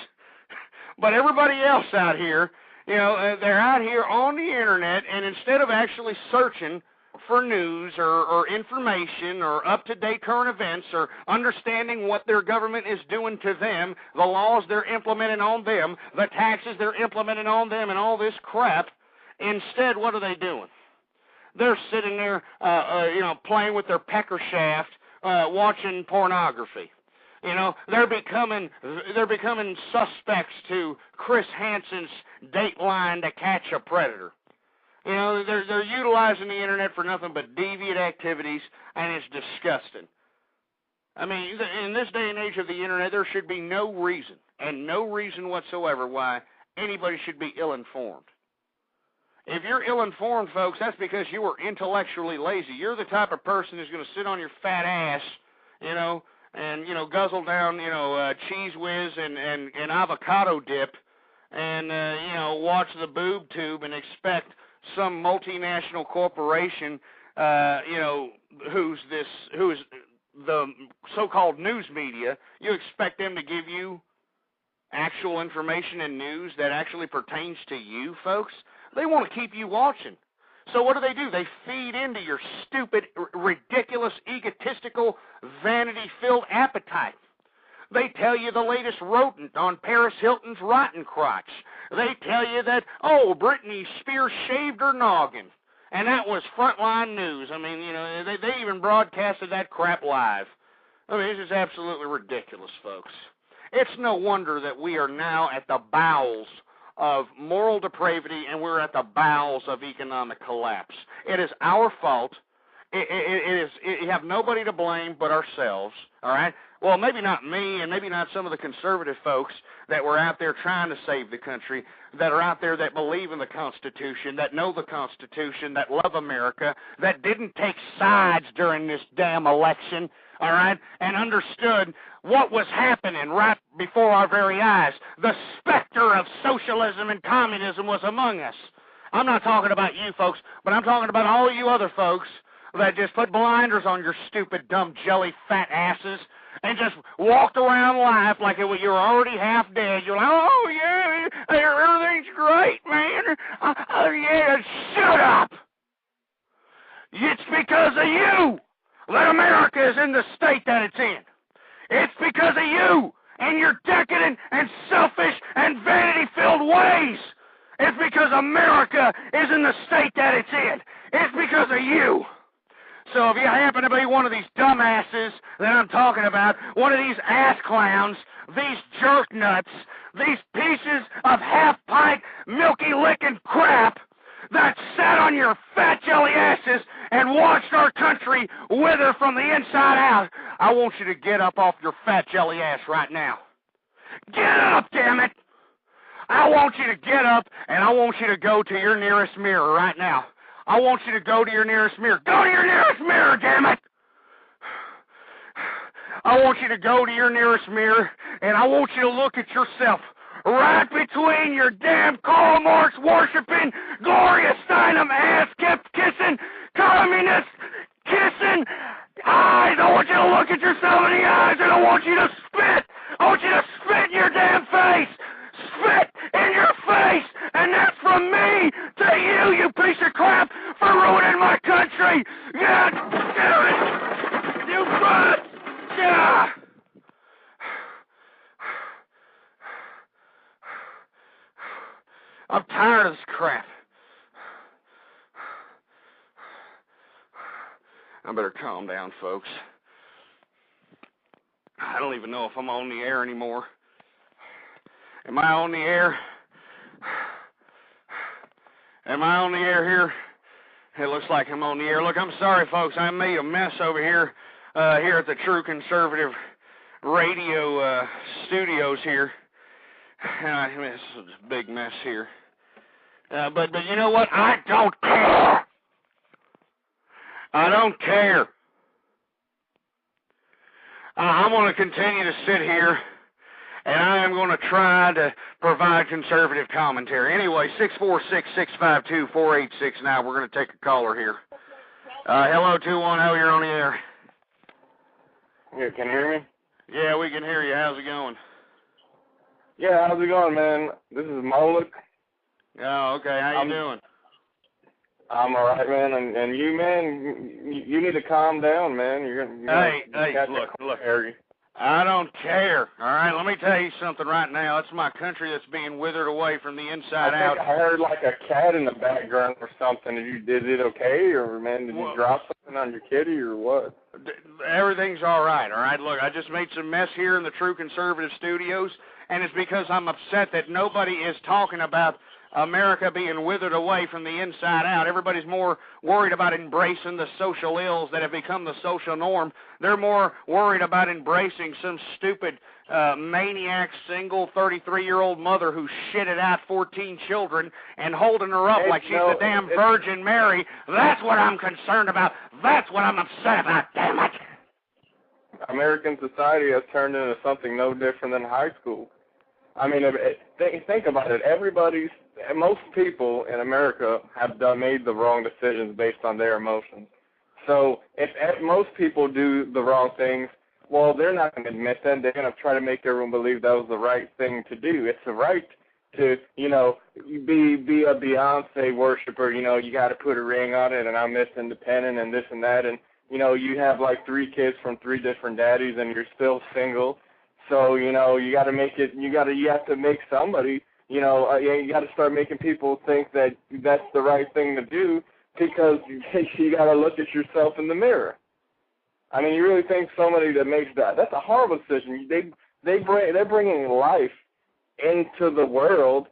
But everybody else out here, they're out here on the Internet, and instead of actually searching for news or information or up-to-date current events or understanding what their government is doing to them, the laws they're implementing on them, the taxes they're implementing on them, and all this crap, instead, what are they doing? They're sitting there, playing with their pecker shaft, watching pornography. They're becoming suspects to Chris Hansen's Dateline to Catch a Predator. They're utilizing the Internet for nothing but deviant activities, and it's disgusting. I mean, in this day and age of the Internet, there should be no reason, and no reason whatsoever, why anybody should be ill-informed. If you're ill-informed, folks, that's because you were intellectually lazy. You're the type of person who's going to sit on your fat ass, and, guzzle down, Cheese Whiz and avocado dip and, watch the boob tube and expect some multinational corporation, who is the so-called news media, you expect them to give you actual information and news that actually pertains to you, folks? They want to keep you watching. So what do? They feed into your stupid, ridiculous, egotistical, vanity-filled appetite. They tell you the latest rodent on Paris Hilton's rotten crotch. They tell you that, Britney Spears shaved her noggin. And that was frontline news. I mean, they even broadcasted that crap live. I mean, this is absolutely ridiculous, folks. It's no wonder that we are now at the bowels of moral depravity, and we're at the bowels of economic collapse. It is our fault. You have nobody to blame but ourselves, all right? Well, maybe not me, and maybe not some of the conservative folks that were out there trying to save the country, that are out there that believe in the Constitution, that know the Constitution, that love America, that didn't take sides during this damn election, all right, and understood what was happening right before our very eyes. The specter of socialism and communism was among us. I'm not talking about you folks, but I'm talking about all you other folks that just put blinders on your stupid, dumb, jelly, fat asses and just walked around life like you were already half dead. You're like, oh, yeah, everything's great, man. Yeah, shut up. It's because of you that America is in the state that it's in. It's because of you and your decadent and selfish and vanity-filled ways. It's because America is in the state that it's in. It's because of you. So if you happen to be one of these dumbasses that I'm talking about, one of these ass clowns, these jerk nuts, these pieces of half-pint, milky-licking crap that sat on your fat jelly asses and watched our country wither from the inside out, I want you to get up off your fat jelly ass right now. Get up, damn it! I want you to get up, and I want you to go to your nearest mirror right now. I want you to go to your nearest mirror. Go to your nearest mirror, damn it! I want you to go to your nearest mirror, and I want you to look at yourself right between your damn Karl Marx worshiping, Gloria Steinem ass-kissing, communist kissing eyes. I want you to look at yourself in the eyes, and I want you to spit. I want you to spit in your damn face. Spit in your face, and that's from me to you, you piece of crap, for ruining my country. God damn it! You butt! Yeah! I'm tired of this crap. I better calm down, folks. I don't even know if I'm on the air anymore. Am I on the air? Am I on the air here? It looks like I'm on the air. Look, I'm sorry, folks. I made a mess over here, here at the True Conservative Radio studios here. This is a big mess here. But you know what? I don't care. I don't care. I'm going to continue to sit here, and I am going to try to provide conservative commentary. Anyway, 646-652-4869. We're going to take a caller here. Hello, 210, you're on the air. Yeah, can you hear me? Yeah, we can hear you. How's it going? Yeah, how's it going, man? This is Moloch. Oh, okay. How you doing? I'm all right, man. And you, man, you need to calm down, man. Hey, look. I don't care. All right, let me tell you something right now. It's my country that's being withered away from the inside out. I heard like a cat in the background or something. Is it okay, or man, did you drop something on your kitty or what? Everything's all right. All right, look, I just made some mess here in the True Conservative Studios, and it's because I'm upset that nobody is talking about America being withered away from the inside out. Everybody's more worried about embracing the social ills that have become the social norm. They're more worried about embracing some stupid maniac, single 33-year-old mother who shitted out 14 children and holding her up like she's the damn Virgin Mary. That's what I'm concerned about. That's what I'm upset about, damn it. American society has turned into something no different than high school. I mean, think about it. Most people in America have made the wrong decisions based on their emotions. So if most people do the wrong things, well, they're not going to admit that. They're going to try to make everyone believe that was the right thing to do. It's the right to, be a Beyonce worshiper. You got to put a ring on it, and I'm Miss Independent and this and that. And, you have like 3 kids from 3 different daddies, and you're still single. So, you got to make it, you have to make somebody, you got to start making people think that that's the right thing to do, because you got to look at yourself in the mirror. I mean, you really think somebody that makes that's a horrible decision. They're bringing life into the world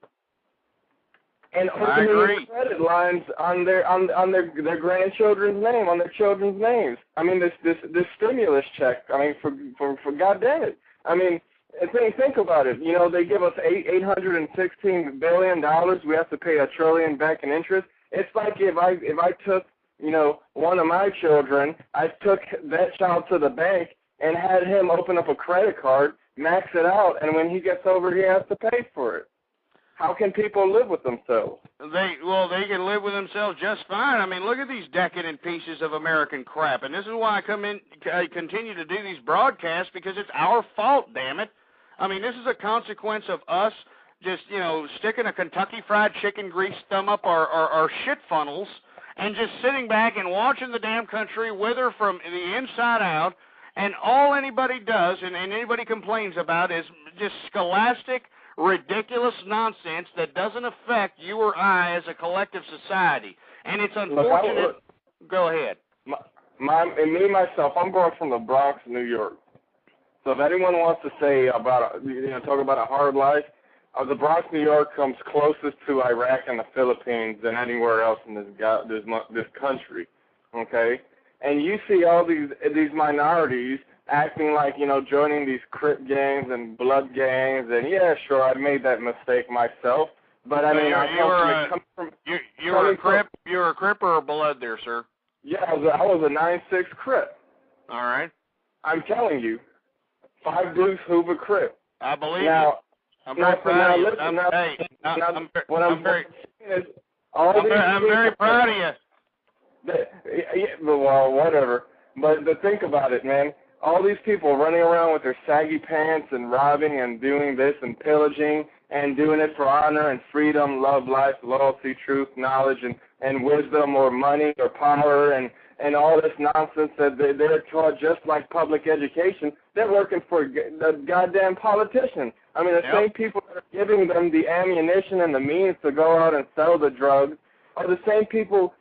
and opening credit lines on their grandchildren's name, on their children's names. I mean, this stimulus check. I mean, for goddamn it. I mean, think about it. They give us $816 billion. We have to pay $1 trillion back in interest. It's like if I took, one of my children, I took that child to the bank and had him open up a credit card, max it out, and when he gets over, he has to pay for it. how can people live with themselves? They can live with themselves just fine. I mean, look at these decadent pieces of American crap, and this is why I continue to do these broadcasts, because it's our fault, damn it. I mean, this is a consequence of us just, sticking a Kentucky Fried Chicken grease thumb up our shit funnels and just sitting back and watching the damn country wither from the inside out, and all anybody does and anybody complains about is just scholastic, ridiculous nonsense that doesn't affect you or I as a collective society. And it's unfortunate. Go ahead. Myself, I'm going from the Bronx, New York. So if anyone wants to say about, talk about a hard life, the Bronx, New York comes closest to Iraq and the Philippines than anywhere else in this country, okay? And you see all these minorities acting like, joining these Crip gangs and blood gangs, and yeah, sure, I made that mistake myself, but I mean, you were a Crip? You were a Crip or a blood there, sir? Yeah, I was a 9-6 Crip. All right. I'm telling you, 5 Deuce Hoover Crip. I believe now, you. I'm very proud of you. I'm very proud of you. Well, whatever. But think about it, man. All these people running around with their saggy pants and robbing and doing this and pillaging and doing it for honor and freedom, love, life, loyalty, truth, knowledge, and wisdom or money or power and all this nonsense that they're taught just like public education. They're working for the goddamn politician. I mean, the same people that are giving them the ammunition and the means to go out and sell the drugs are the same people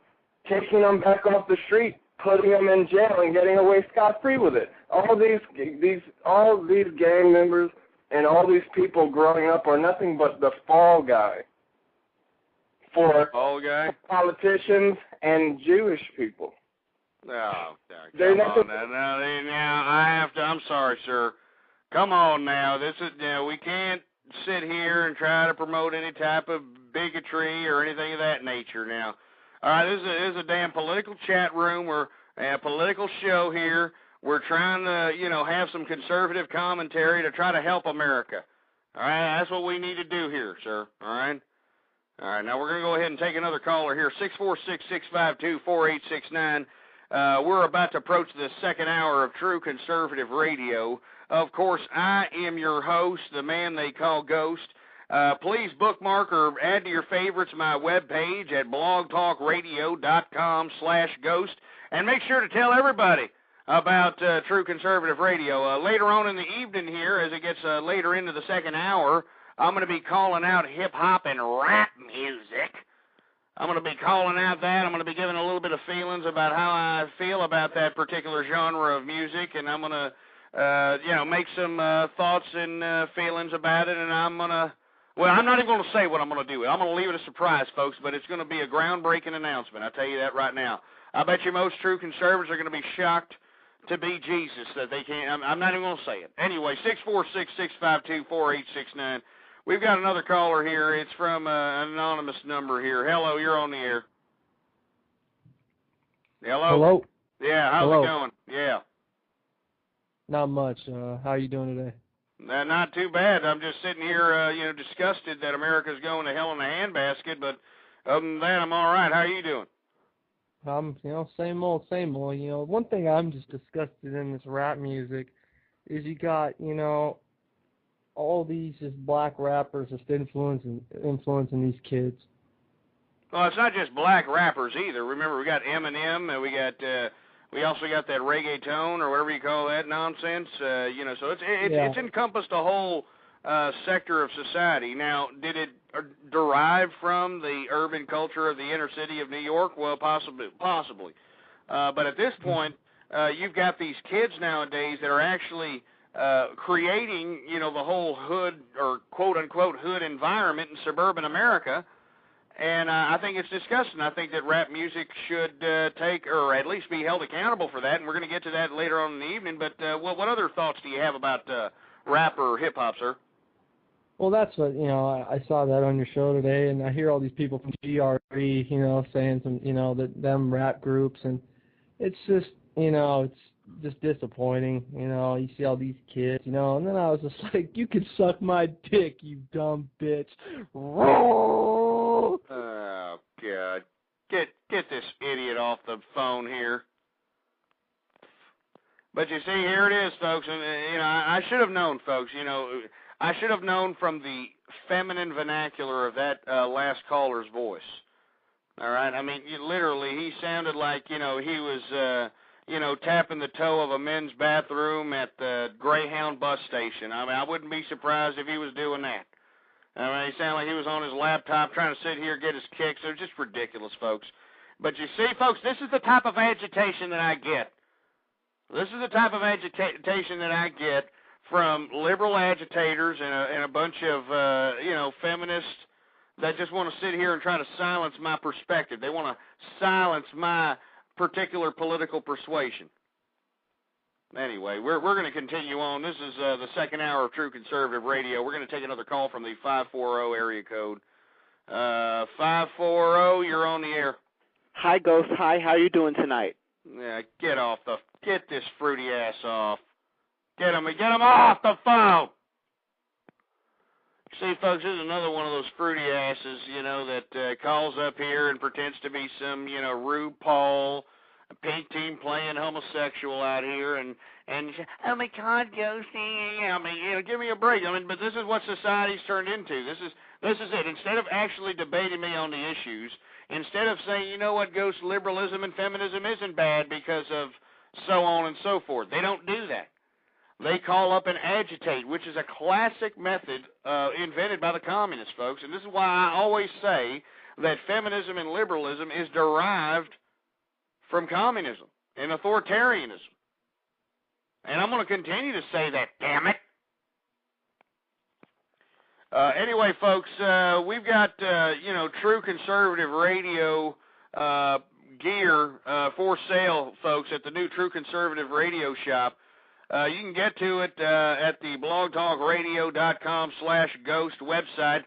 taking them back off the street, putting them in jail, and getting away scot-free with it. All these gang members and all these people growing up are nothing but the fall guy for politicians and Jewish people. Oh, come on now. I have to. I'm sorry, sir. Come on now. This is we can't sit here and try to promote any type of bigotry or anything of that nature. Now, all right, this is a damn political chat room. We're a political show here. We're trying to have some conservative commentary to try to help America. All right, that's what we need to do here, sir. All right. All right. Now we're gonna go ahead and take another caller here. 646-652-4869. We're about to approach the second hour of True Conservative Radio. Of course, I am your host, the man they call Ghost. Please bookmark or add to your favorites my webpage at blogtalkradio.com/ghost, and make sure to tell everybody about True Conservative Radio. Later on in the evening here, as it gets later into the second hour, I'm going to be calling out hip-hop and rap music. I'm going to be calling out that. I'm going to be giving a little bit of feelings about how I feel about that particular genre of music, and I'm going to, make some thoughts and feelings about it, and I'm going to, I'm not even going to say what I'm going to do. I'm going to leave it a surprise, folks, but it's going to be a groundbreaking announcement. I'll tell you that right now. I bet you most true conservatives are going to be shocked to be Jesus that they can't. I'm not even going to say it. Anyway, 646-652-4869. We've got another caller here. It's from an anonymous number here. Hello, you're on the air. Hello? Yeah, how's it going? Yeah. Not much. How are you doing today? Not too bad. I'm just sitting here, disgusted that America's going to hell in a handbasket, but other than that, I'm all right. How are you doing? Same old. One thing I'm just disgusted in this rap music is you got, all these just black rappers just influencing these kids. Well, it's not just black rappers either. Remember, we got Eminem, and we also got that reggaeton or whatever you call that nonsense. So it's encompassed a whole sector of society. Now, did it derive from the urban culture of the inner city of New York? Well, possibly. But at this point, you've got these kids nowadays that are actually creating, the whole hood or quote-unquote hood environment in suburban America, and I think it's disgusting. I think that rap music should take or at least be held accountable for that, and we're going to get to that later on in the evening, but what other thoughts do you have about rap or hip-hop, sir? Well, that's what, I saw that on your show today, and I hear all these people from GRE, saying some, them rap groups, and it's just, it's just disappointing. You know, you see all these kids, you know, and then I was just like, you can suck my dick, you dumb bitch. Oh, God. Get this idiot off the phone here. But you see, here it is, folks, and, you know, I should have known, folks, you know, I should have known from the feminine vernacular of that last caller's voice. All right? I mean, literally, he sounded like, you know, he was, you know, tapping the toe of a men's bathroom at the Greyhound bus station. I mean, I wouldn't be surprised if he was doing that. I mean, he sounded like he was on his laptop trying to sit here and get his kicks. It was just ridiculous, folks. But you see, folks, this is the type of agitation that I get. This is the type of agitation that I get from liberal agitators and a bunch of, you know, feminists that just want to sit here and try to silence my perspective. They want to silence my particular political persuasion. Anyway, we're going to continue on. This is the second hour of True Conservative Radio. We're going to take another call from the 540 area code. 540, you're on the air. Hi, Ghost. Hi, how you doing tonight? Yeah, get this fruity ass off. Get him off the phone. See, folks, this is another one of those fruity asses, you know, that calls up here and pretends to be some, you know, RuPaul, a pink team playing homosexual out here, and oh my God, Ghosty, I mean, you know, give me a break. I mean, but this is what society's turned into. This is it. Instead of actually debating me on the issues, instead of saying, you know what, Ghost, liberalism and feminism isn't bad because of so on and so forth, they don't do that. They call up and agitate, which is a classic method invented by the communists, folks. And this is why I always say that feminism and liberalism is derived from communism and authoritarianism. And I'm going to continue to say that, damn it. Anyway, folks, we've got, you know, True Conservative Radio gear for sale, folks, at the new True Conservative Radio shop. You can get to it at the blogtalkradio.com/ghost website.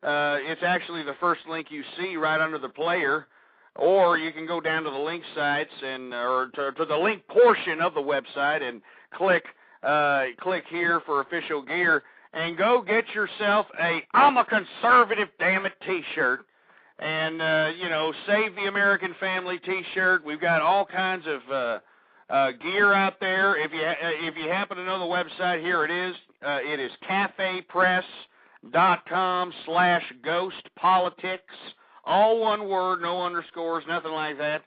It's actually the first link you see right under the player, or you can go down to the link sites or to the link portion of the website and click here for official gear and go get yourself a "I'm a conservative, damn it" T-shirt. And you know, Save the American Family T-shirt. We've got all kinds of gear out there. If you happen to know the website, here it is. It is cafepress.com/ghostpolitics. All one word, no underscores, nothing like that.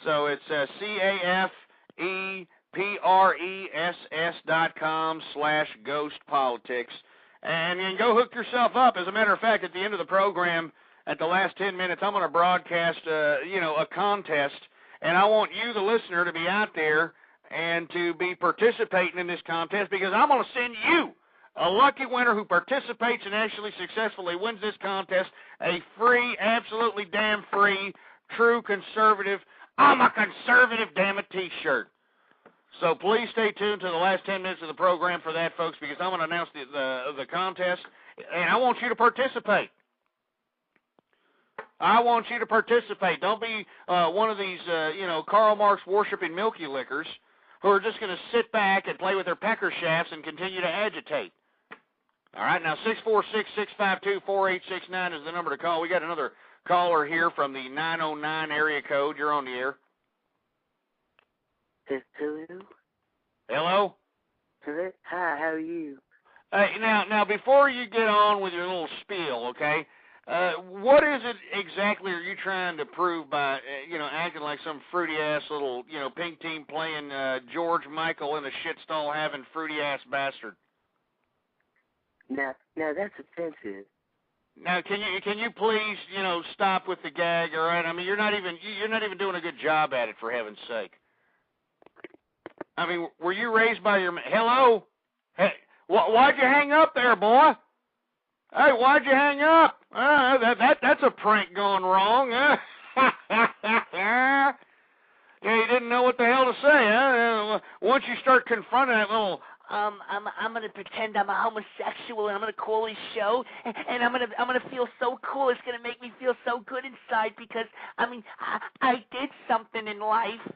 So it's cafepress.com/ghostpolitics. And you can go hook yourself up. As a matter of fact, at the end of the program, at the last 10 minutes, I'm going to broadcast, you know, a contest. And I want you, the listener, to be out there and to be participating in this contest, because I'm going to send you, a lucky winner who participates and actually successfully wins this contest, a free, absolutely damn free, True Conservative, "I'm a conservative, damn it" T-shirt. So please stay tuned to the last 10 minutes of the program for that, folks, because I'm going to announce the contest, and I want you to participate. I want you to participate. Don't be one of these, you know, Karl Marx worshiping Milky Lickers who are just going to sit back and play with their pecker shafts and continue to agitate. All right, now 646-652-4869 is the number to call. We got another caller here from the 909 area code. You're on the air. Hello? Hello? Hello? Hi, how are you? Hey, now before you get on with your little spiel, okay, what is it exactly are you trying to prove by, you know, acting like some fruity-ass little, you know, pink team playing George Michael in a shit-stall having fruity-ass bastard? Now that's offensive. Now, can you please, you know, stop with the gag, all right? I mean, you're not even doing a good job at it, for heaven's sake. I mean, were you raised by your... Hello? Hey, why'd you hang up there, boy? Hey, why'd you hang up? That's a prank gone wrong. Yeah, you didn't know what the hell to say, huh? Once you start confronting that little... I'm gonna pretend I'm a homosexual, and I'm gonna call his show, and I'm gonna feel so cool. It's gonna make me feel so good inside because I mean I did something in life.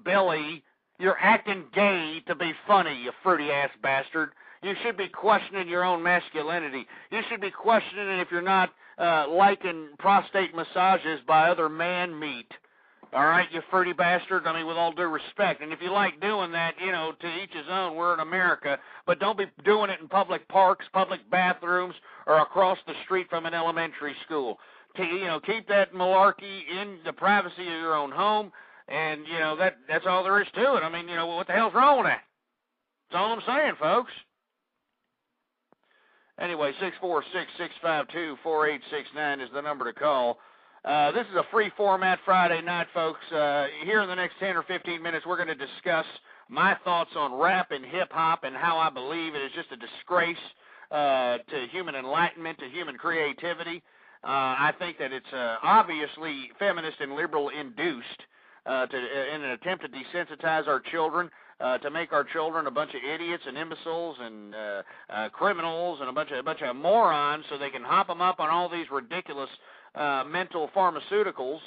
Billy. You're acting gay to be funny, you fruity-ass bastard. You should be questioning your own masculinity. You should be questioning if you're not liking prostate massages by other man meat. All right, you fruity bastard? I mean, with all due respect. And if you like doing that, you know, to each his own, we're in America. But don't be doing it in public parks, public bathrooms, or across the street from an elementary school. You know, keep that malarkey in the privacy of your own home. And, you know, that's all there is to it. I mean, you know, what the hell's wrong with that? That's all I'm saying, folks. Anyway, 646-652-4869 is the number to call. This is a free format Friday night, folks. Here in the next 10 or 15 minutes, we're going to discuss my thoughts on rap and hip-hop and how I believe it is just a disgrace to human enlightenment, to human creativity. I think that it's obviously feminist and liberal-induced in an attempt to desensitize our children, to make our children a bunch of idiots and imbeciles and criminals and a bunch of morons, so they can hop them up on all these ridiculous mental pharmaceuticals.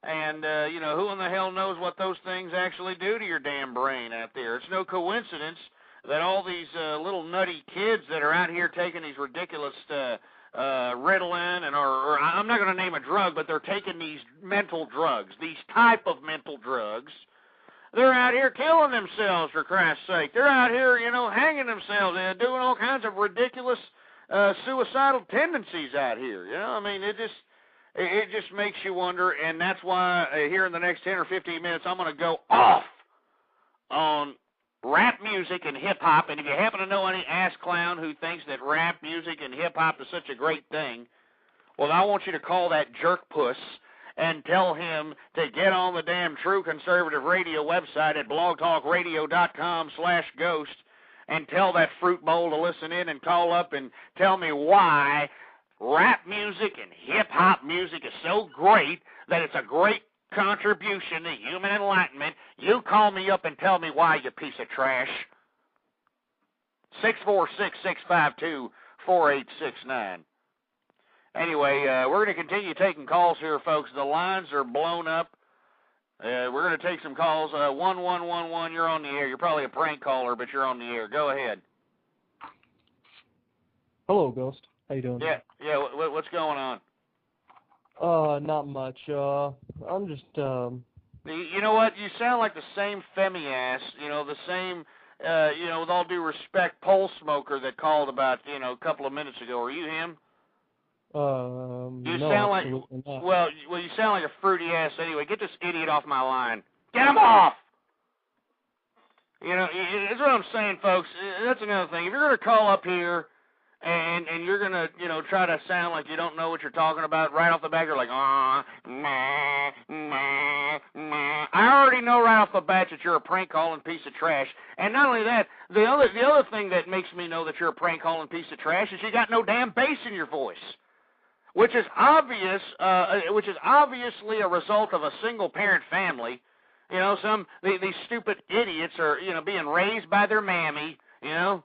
And you know, who in the hell knows what those things actually do to your damn brain out there? It's no coincidence that all these little nutty kids that are out here taking these ridiculous Ritalin or I'm not going to name a drug, but they're taking these mental drugs, these type of mental drugs. They're out here killing themselves, for Christ's sake. They're out here, you know, hanging themselves and doing all kinds of ridiculous suicidal tendencies out here. You know, I mean, it just makes you wonder, and that's why here in the next 10 or 15 minutes I'm going to go off on rap music and hip-hop. And if you happen to know any ass clown who thinks that rap music and hip-hop is such a great thing, well, I want you to call that jerk puss and tell him to get on the damn True Conservative Radio website at blogtalkradio.com/ghost and tell that fruit bowl to listen in and call up and tell me why rap music and hip-hop music is so great that it's a great contribution to human enlightenment. You call me up and tell me why, you piece of trash. 646-652-4869. Anyway, we're going to continue taking calls here, folks. The lines are blown up. We're going to take some calls. 1111, you're on the air. You're probably a prank caller, but you're on the air. Go ahead. Hello, Ghost. How you doing? Yeah. What's going on? Not much. I'm just, You know what? You sound like the same femmy-ass, you know, the same, you know, with all due respect, pole smoker that called about, you know, a couple of minutes ago. Are you him? You sound like, well, you sound like a fruity ass anyway. Get this idiot off my line. Get him off! You know, that's what I'm saying, folks. That's another thing. If you're going to call up here and you're going to, you know, try to sound like you don't know what you're talking about, right off the bat, you're like, nah. I already know right off the bat that you're a prank calling piece of trash. And not only that, the other thing that makes me know that you're a prank calling piece of trash is you got no damn bass in your voice. Which is obviously a result of a single-parent family. You know, these stupid idiots are, you know, being raised by their mammy. You know,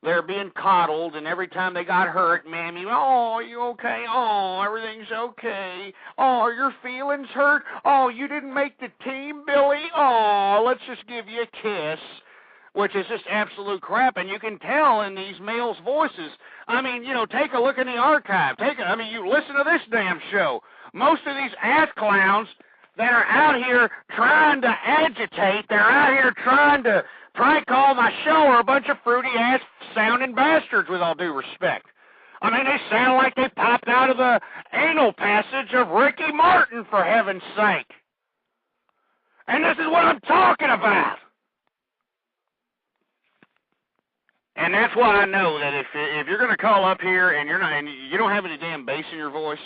they're being coddled, and every time they got hurt, mammy, oh, are you okay? Oh, everything's okay. Oh, are your feelings hurt? Oh, you didn't make the team, Billy? Oh, let's just give you a kiss. Which is just absolute crap, and you can tell in these males' voices. I mean, you know, take a look in the archive. You listen to this damn show. Most of these ass clowns that are out here trying to agitate, they're out here trying to prank call my show are a bunch of fruity-ass sounding bastards, with all due respect. I mean, they sound like they popped out of the anal passage of Ricky Martin, for heaven's sake. And this is what I'm talking about. And that's why I know that if you're going to call up here and you don't have any damn bass in your voice,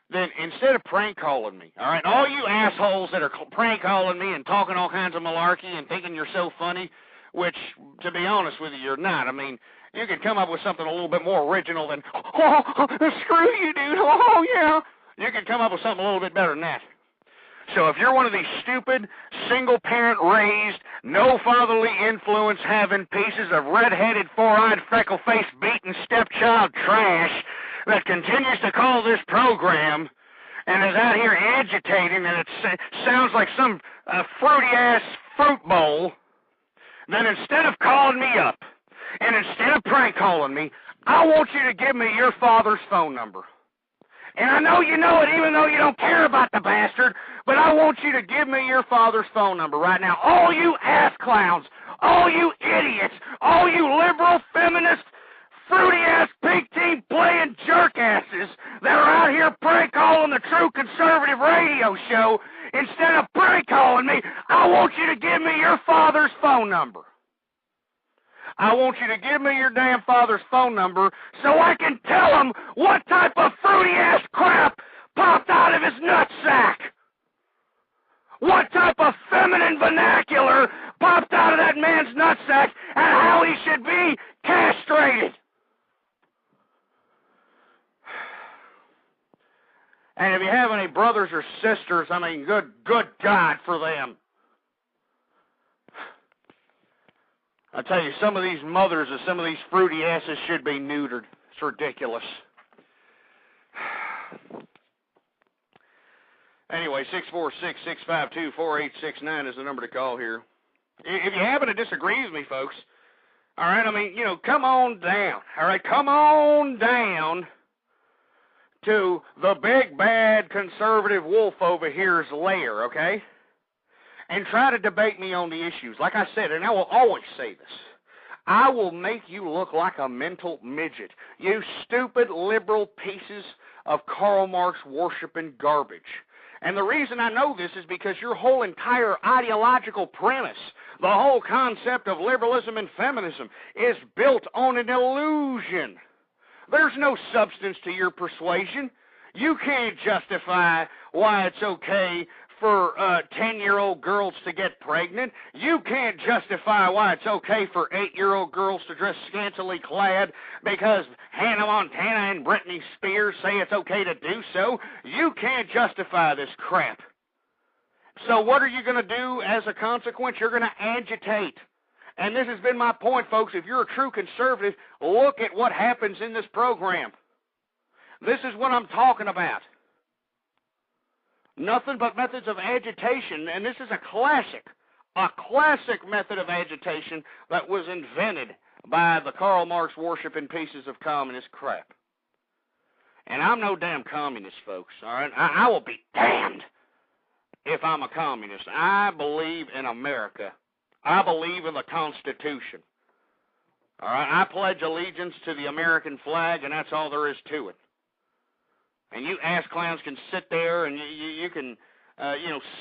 then instead of prank calling me, all right, all you assholes that are prank calling me and talking all kinds of malarkey and thinking you're so funny, which, to be honest with you, you're not. I mean, you could come up with something a little bit more original than, oh, screw you, dude, oh, yeah. You could come up with something a little bit better than that. So if you're one of these stupid, single-parent raised, no fatherly influence having pieces of red-headed, four-eyed, freckle-faced, beaten stepchild trash that continues to call this program and is out here agitating, and it sounds like some fruity-ass fruit bowl, then instead of calling me up, and instead of prank calling me, I want you to give me your father's phone number. And I know you know it, even though you don't care about the bastard, but I want you to give me your father's phone number right now. All you ass clowns, all you idiots, all you liberal, feminist, fruity-ass, pink team playing jerk-asses that are out here prank calling the True Conservative Radio Show, instead of prank calling me, I want you to give me your father's phone number. I want you to give me your damn father's phone number so I can tell him what type of fruity-ass crap popped out of his nutsack. What type of feminine vernacular popped out of that man's nutsack and how he should be castrated. And if you have any brothers or sisters, I mean, good God for them. I tell you, some of these mothers of some of these fruity asses should be neutered. It's ridiculous. Anyway, 646-652-4869 is the number to call here. If you happen to disagree with me, folks, all right, I mean, you know, come on down. All right, come on down to the big, bad conservative wolf over here's lair, okay? And try to debate me on the issues. Like I said, and I will always say this, I will make you look like a mental midget. You stupid liberal pieces of Karl Marx worshiping garbage. And the reason I know this is because your whole entire ideological premise, the whole concept of liberalism and feminism, is built on an illusion. There's no substance to your persuasion. You can't justify why it's okay for 10-year-old girls to get pregnant. You can't justify why it's okay for 8-year-old girls to dress scantily clad because Hannah Montana and Britney Spears say it's okay to do so. You can't justify this crap. So what are you going to do as a consequence? You're going to agitate. And this has been my point, folks. If you're a true conservative, look at what happens in this program. This is what I'm talking about. Nothing but methods of agitation, and this is a classic method of agitation that was invented by the Karl Marx worshiping pieces of communist crap. And I'm no damn communist, folks, all right? I will be damned if I'm a communist. I believe in America. I believe in the Constitution. All right? I pledge allegiance to the American flag, and that's all there is to it. And you ass clowns can sit there and you can,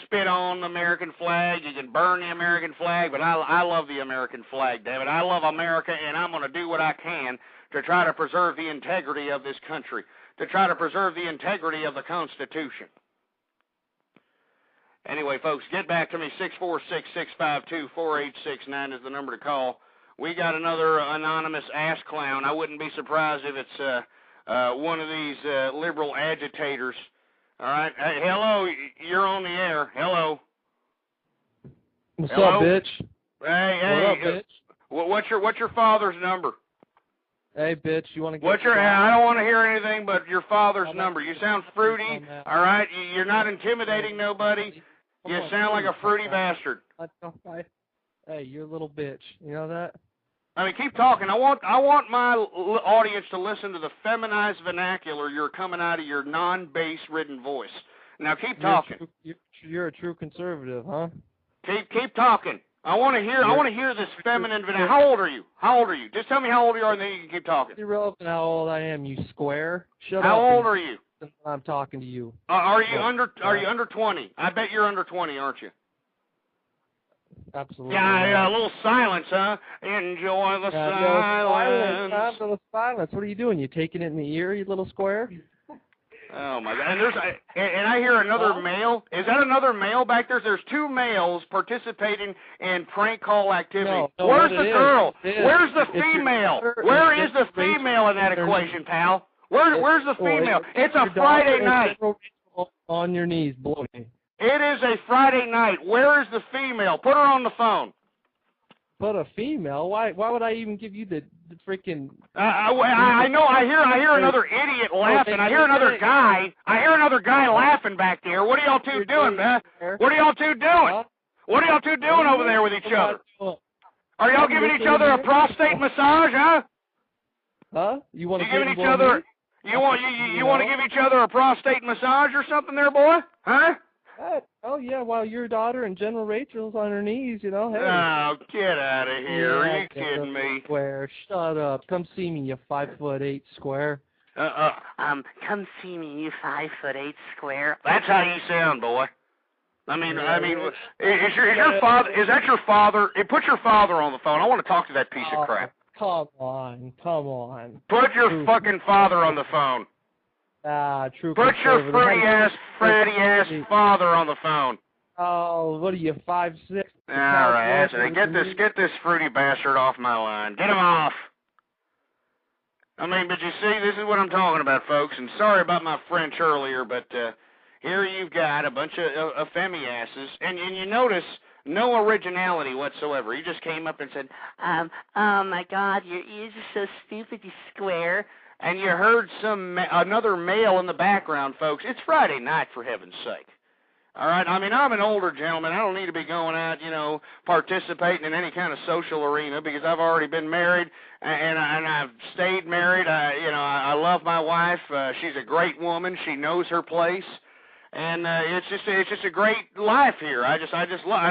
spit on the American flag. You can burn the American flag, but I love the American flag, David. I love America, and I'm going to do what I can to try to preserve the integrity of this country, to try to preserve the integrity of the Constitution. Anyway, folks, get back to me. 646-652-4869 is the number to call. We got another anonymous ass clown. I wouldn't be surprised if it's one of these liberal agitators. All right. Hey, hello. You're on the air. Hello. What's hello? up, bitch? Hey, what up, bitch? What's your father's number? Hey, bitch, you want to get... I don't want to hear anything but your father's number. You sound fruity, all right? You're not intimidating nobody. You sound like a fruity bastard. Hey, you're a little bitch. You know that? I mean, keep talking. I want my audience to listen to the feminized vernacular you're coming out of your non-bass-ridden voice. Now, keep talking. You're a true conservative, huh? Keep talking. I want to hear this feminine vernacular. How old are you? Just tell me how old you are, and then you can keep talking. It's irrelevant how old I am, you square. Shut up. How old are you? I'm talking to you. Are you under 20? I bet you're under 20, aren't you? Absolutely. Yeah, a little silence, huh? Enjoy the silence. No silence. What are you doing? You taking it in the ear, you little square? Oh my God! And I hear another male. Is that another male back there? There's two males participating in prank call activity. No, where's the girl? Where's the female? Where is the female in that equation, pal? Where's the female? It's a Friday night. On your knees, blow me. It is a Friday night. Where is the female? Put her on the phone. But a female? Why would I even give you the freaking? I know. I hear another idiot laughing. I hear another guy. Laughing back there. What are y'all two doing, man? What are y'all two doing? What are y'all two doing over there with each other? Are y'all giving each other a prostate massage, huh? Huh? You want to give each other? You want to give each other a prostate massage or something, there, boy? Huh? Oh yeah, while your daughter and General Rachel's on her knees, you know. Hey. Oh, get out of here! Are you kidding me? Square, shut up. Come see me, you 5'8" square. Come see me, you 5'8" square. That's how you sound, boy. I mean, is your father? Is that your father? Put your father on the phone. I want to talk to that piece of crap. Come on. Put your fucking father on the phone. True. Put your fruity-ass, fratty-ass father on the phone. Oh, what are you, 5'6"? All right, get this fruity bastard off my line. Get him off. I mean, but you see, this is what I'm talking about, folks, and sorry about my French earlier, but here you've got a bunch of femi-asses, and you notice no originality whatsoever. He just came up and said, oh my God, your ears are so stupid, you square. And you heard another male in the background, folks. It's Friday night, for heaven's sake. All right? I mean, I'm an older gentleman. I don't need to be going out, participating in any kind of social arena because I've already been married and I've stayed married. I love my wife. She's a great woman. She knows her place. And it's just a great life here. I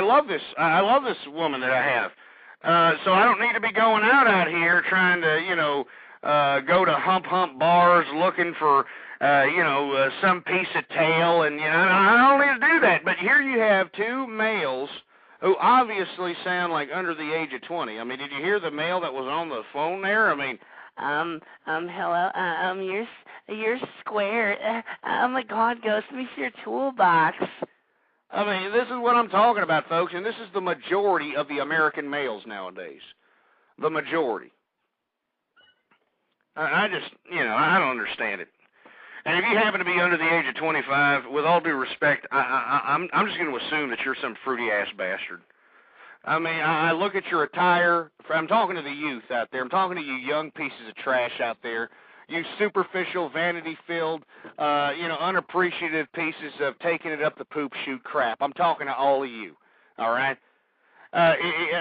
love this. I love this woman that I have. So I don't need to be going out here trying to, go to hump bars looking for, some piece of tail, and, I don't need to do that. But here you have two males who obviously sound like under the age of 20. I mean, did you hear the male that was on the phone there? I mean, hello, you're square. Oh my God, Ghost, let me see your toolbox. I mean, this is what I'm talking about, folks, and this is the majority of the American males nowadays. The majority. I just, I don't understand it. And if you happen to be under the age of 25, with all due respect, I'm just going to assume that you're some fruity-ass bastard. I mean, I look at your attire. I'm talking to the youth out there. I'm talking to you young pieces of trash out there. You superficial, vanity-filled, unappreciative pieces of taking it up the poop chute crap. I'm talking to all of you, all right?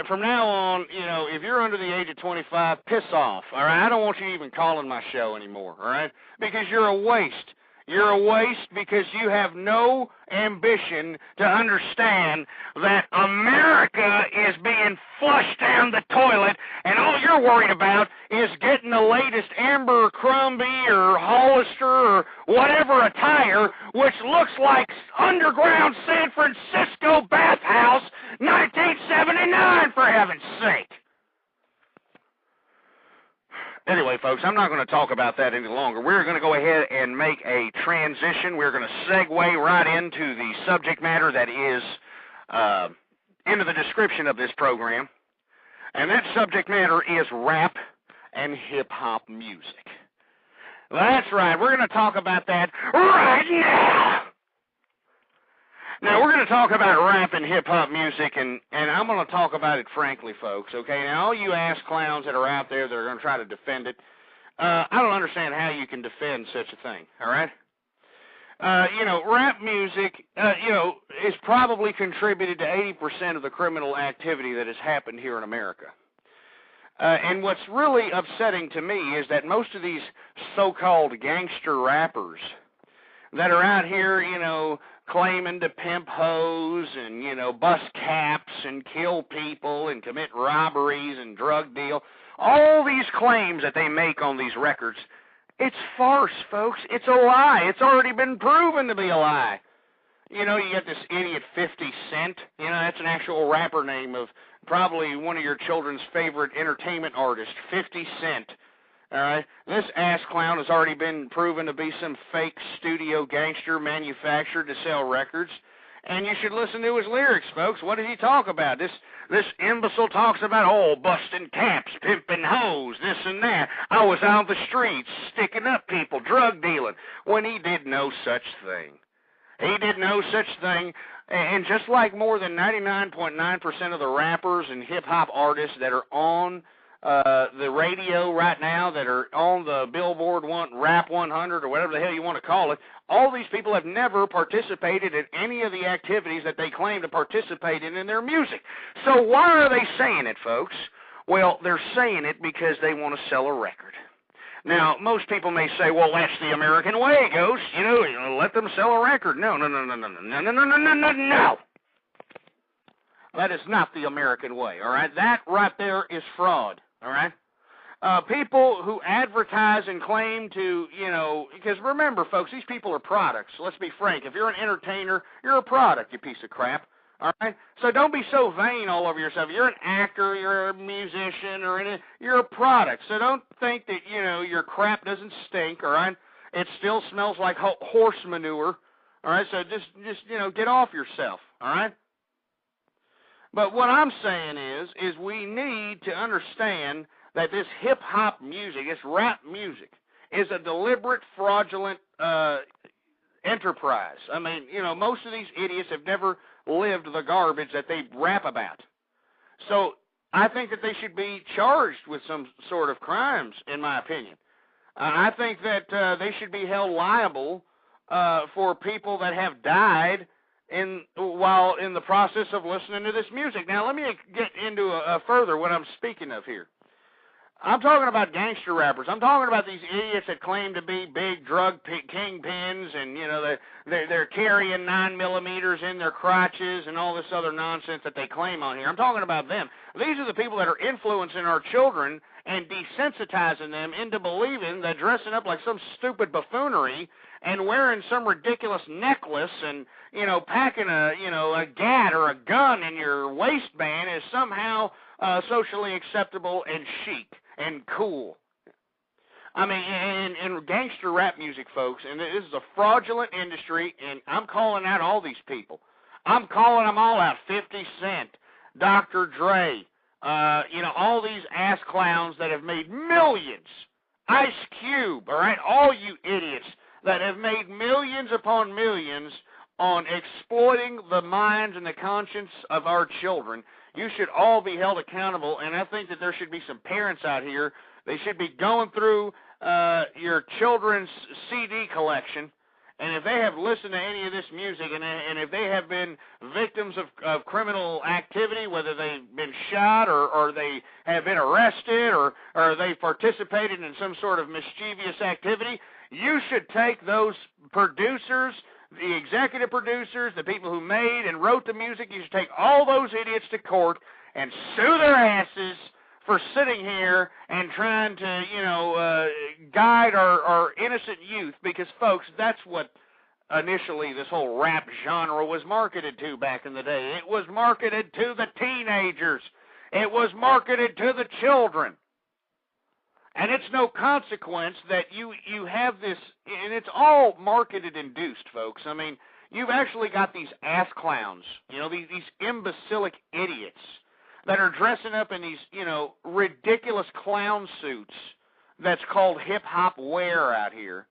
From now on, if you're under the age of 25, piss off, all right? I don't want you even calling my show anymore, all right? Because you're a waste. You're a waste because you have no ambition to understand that America is being flushed down the toilet, and all you're worried about is getting the latest Abercrombie or Hollister or whatever attire, which looks like underground San Francisco bathhouse 1979, for heaven's sake. Anyway, folks, I'm not going to talk about that any longer. We're going to go ahead and make a transition. We're going to segue right into the subject matter that is into the description of this program. And that subject matter is rap and hip-hop music. That's right. We're going to talk about that right now. Now, we're going to talk about rap and hip-hop music, and I'm going to talk about it frankly, folks, okay? Now, all you ass clowns that are out there that are going to try to defend it, I don't understand how you can defend such a thing, all right? Rap music, is probably contributed to 80% of the criminal activity that has happened here in America. And what's really upsetting to me is that most of these so-called gangster rappers that are out here, claiming to pimp hoes and, bust caps and kill people and commit robberies and drug deal, all these claims that they make on these records, it's farce, folks. It's a lie. It's already been proven to be a lie. You got this idiot 50 Cent. That's an actual rapper name of probably one of your children's favorite entertainment artists, 50 Cent. All right, this ass clown has already been proven to be some fake studio gangster manufactured to sell records, and you should listen to his lyrics, folks. What did he talk about? This imbecile talks about, busting caps, pimping hoes, this and that. I was on the streets sticking up people, drug dealing, when he did no such thing. He did no such thing. And just like more than 99.9% of the rappers and hip-hop artists that are on the radio right now, that are on the Billboard Rap 100 or whatever the hell you want to call it, all these people have never participated in any of the activities that they claim to participate in their music. So why are they saying it, folks? Well, they're saying it because they want to sell a record. Now, most people may say, well, that's the American way, Ghost. You know, let them sell a record. No. That is not the American way, all right? That right there is fraud, all right? People who advertise and claim to, you know, because remember, folks, these people are products. Let's be frank. If you're an entertainer, you're a product, you piece of crap. All right? So don't be so vain all over yourself. You're an actor, you're a musician, you're a product. So don't think that, you know, your crap doesn't stink, all right? It still smells like horse manure, all right? So just you know, get off yourself, all right? But what I'm saying is we need to understand that this hip-hop music, this rap music, is a deliberate, fraudulent enterprise. I mean, you know, most of these idiots have never lived the garbage that they rap about. So I think that they should be charged with some sort of crimes, in my opinion. I think that they should be held liable for people that have died while in the process of listening to this music. Now, let me get into further what I'm speaking of here. I'm talking about gangster rappers. I'm talking about these idiots that claim to be big drug kingpins, and you know they're carrying 9mm in their crotches and all this other nonsense that they claim on here. I'm talking about them. These are the people that are influencing our children and desensitizing them into believing that dressing up like some stupid buffoonery and wearing some ridiculous necklace and, you know, packing a gat or a gun in your waistband is somehow socially acceptable and chic and cool. I mean, and gangster rap music, folks, and this is a fraudulent industry, and I'm calling out all these people. I'm calling them all out. 50 Cent, Dr. Dre, you know, all these ass clowns that have made millions. Ice Cube, all right, all you idiots that have made millions upon millions on exploiting the minds and the conscience of our children. You should all be held accountable, and I think that there should be some parents out here. They should be going through your children's CD collection, and if they have listened to any of this music, and if they have been victims of criminal activity, whether they've been shot or they have been arrested or they participated in some sort of mischievous activity, you should take those producers, the executive producers, the people who made and wrote the music, you should take all those idiots to court and sue their asses for sitting here and trying to, you know, guide our innocent youth, because, folks, that's what initially this whole rap genre was marketed to back in the day. It was marketed to the teenagers. It was marketed to the children. And it's no consequence that you have this, and it's all marketed induced, folks. I mean, you've actually got these ass clowns, you know, these imbecilic idiots that are dressing up in these, you know, ridiculous clown suits that's called hip-hop wear out here.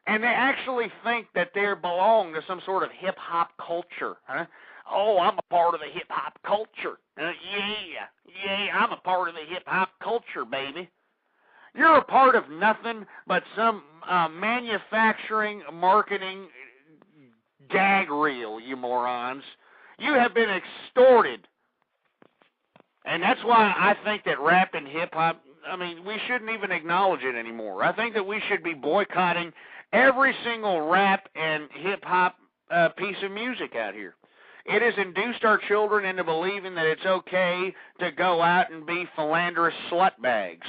And they actually think that they belong to some sort of hip-hop culture. Huh? Oh, I'm a part of the hip-hop culture. Yeah, I'm a part of the hip-hop culture, baby. You're a part of nothing but some manufacturing, marketing gag reel, you morons. You have been extorted. And that's why I think that rap and hip-hop, I mean, we shouldn't even acknowledge it anymore. I think that we should be boycotting every single rap and hip-hop piece of music out here. It has induced our children into believing that it's okay to go out and be philanderous slutbags.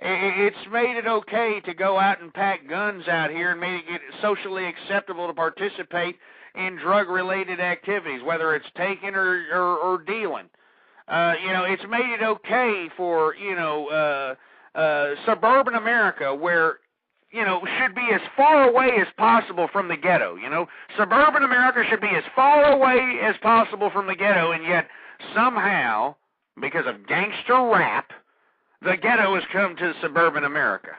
It's made it okay to go out and pack guns out here and made it socially acceptable to participate in drug-related activities, whether it's taking or dealing. You know, it's made it okay for, you know, suburban America, where, you know, should be as far away as possible from the ghetto. You know, suburban America should be as far away as possible from the ghetto, and yet somehow, because of gangster rap, the ghetto has come to suburban America.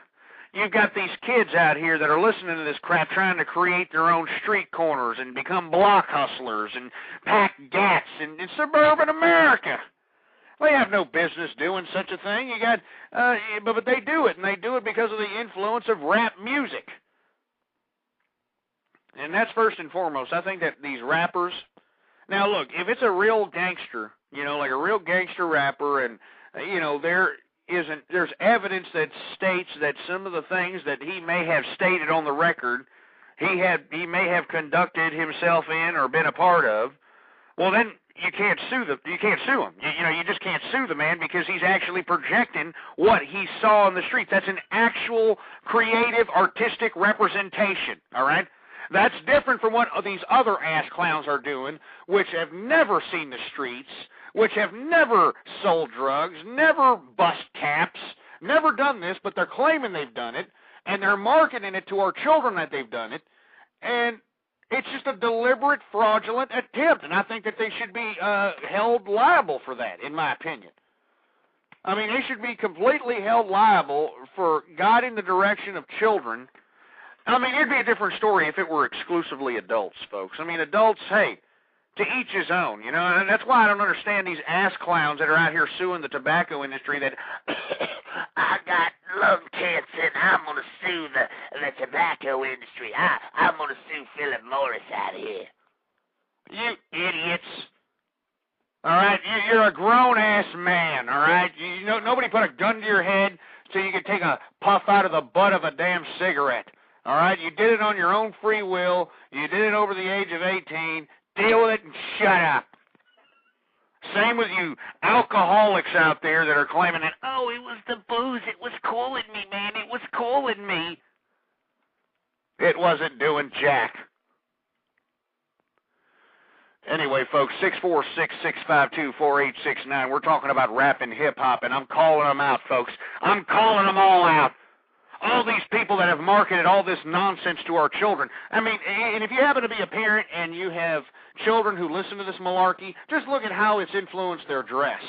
you've got these kids out here that are listening to this crap trying to create their own street corners and become block hustlers and pack gats in suburban America. They have no business doing such a thing. You got, but they do it, and they do it because of the influence of rap music. And that's first and foremost. I think that these rappers, now look, if it's a real gangster, like a real gangster rapper, and there's evidence that states that some of the things that he may have stated on the record, he may have conducted himself in or been a part of. Well, then you can't sue him. You just can't sue the man because he's actually projecting what he saw in the streets. That's an actual creative, artistic representation. All right. That's different from what these other ass clowns are doing, which have never seen the streets, which have never sold drugs, never bust caps, never done this, but they're claiming they've done it, and they're marketing it to our children that they've done it, and it's just a deliberate, fraudulent attempt, and I think that they should be held liable for that, in my opinion. I mean, they should be completely held liable for guiding the direction of children. I mean, it'd be a different story if it were exclusively adults, folks. I mean, adults, hey, to each his own, and that's why I don't understand these ass clowns that are out here suing the tobacco industry that, I got lung cancer and I'm going to sue the tobacco industry. I'm going to sue Philip Morris out of here. You idiots. All right, you're a grown-ass man, all right? Nobody put a gun to your head so you could take a puff out of the butt of a damn cigarette. All right, you did it on your own free will. You did it over the age of 18. Deal with it and shut up. Same with you alcoholics out there that are claiming that, oh, it was the booze. It was calling me, man. It was calling me. It wasn't doing jack. Anyway, folks, 646-652-4869. We're talking about rap and hip-hop, and I'm calling them out, folks. I'm calling them all out. All these people that have marketed all this nonsense to our children. I mean, and if you happen to be a parent and you have children who listen to this malarkey, just look at how it's influenced their dress.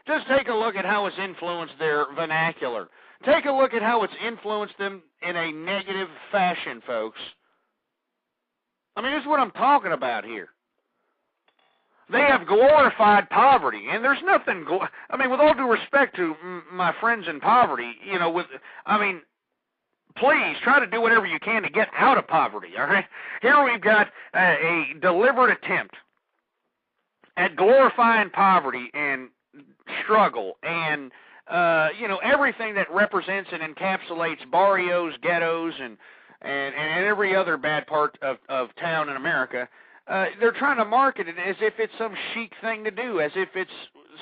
Just take a look at how it's influenced their vernacular. Take a look at how it's influenced them in a negative fashion, folks. I mean, this is what I'm talking about here. They have glorified poverty, and there's nothing, I mean, with all due respect to my friends in poverty, please try to do whatever you can to get out of poverty, all right? Here we've got a deliberate attempt at glorifying poverty and struggle and, everything that represents and encapsulates barrios, ghettos, and every other bad part of town in America. They're trying to market it as if it's some chic thing to do, as if it's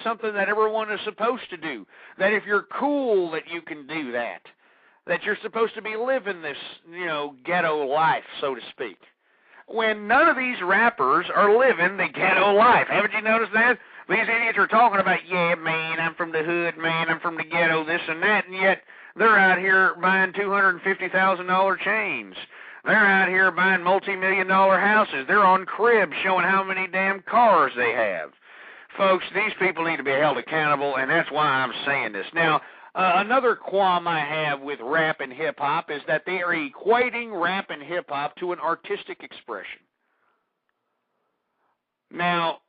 something that everyone is supposed to do, that if you're cool that you can do that. That you're supposed to be living this, ghetto life, so to speak. When none of these rappers are living the ghetto life. Haven't you noticed that? These idiots are talking about, yeah, man, I'm from the hood, man, I'm from the ghetto, this and that, and yet they're out here buying $250,000 chains. They're out here buying multi-million-dollar houses. They're on cribs showing how many damn cars they have. Folks, these people need to be held accountable, and that's why I'm saying this. Now, another qualm I have with rap and hip-hop is that they are equating rap and hip-hop to an artistic expression. Now,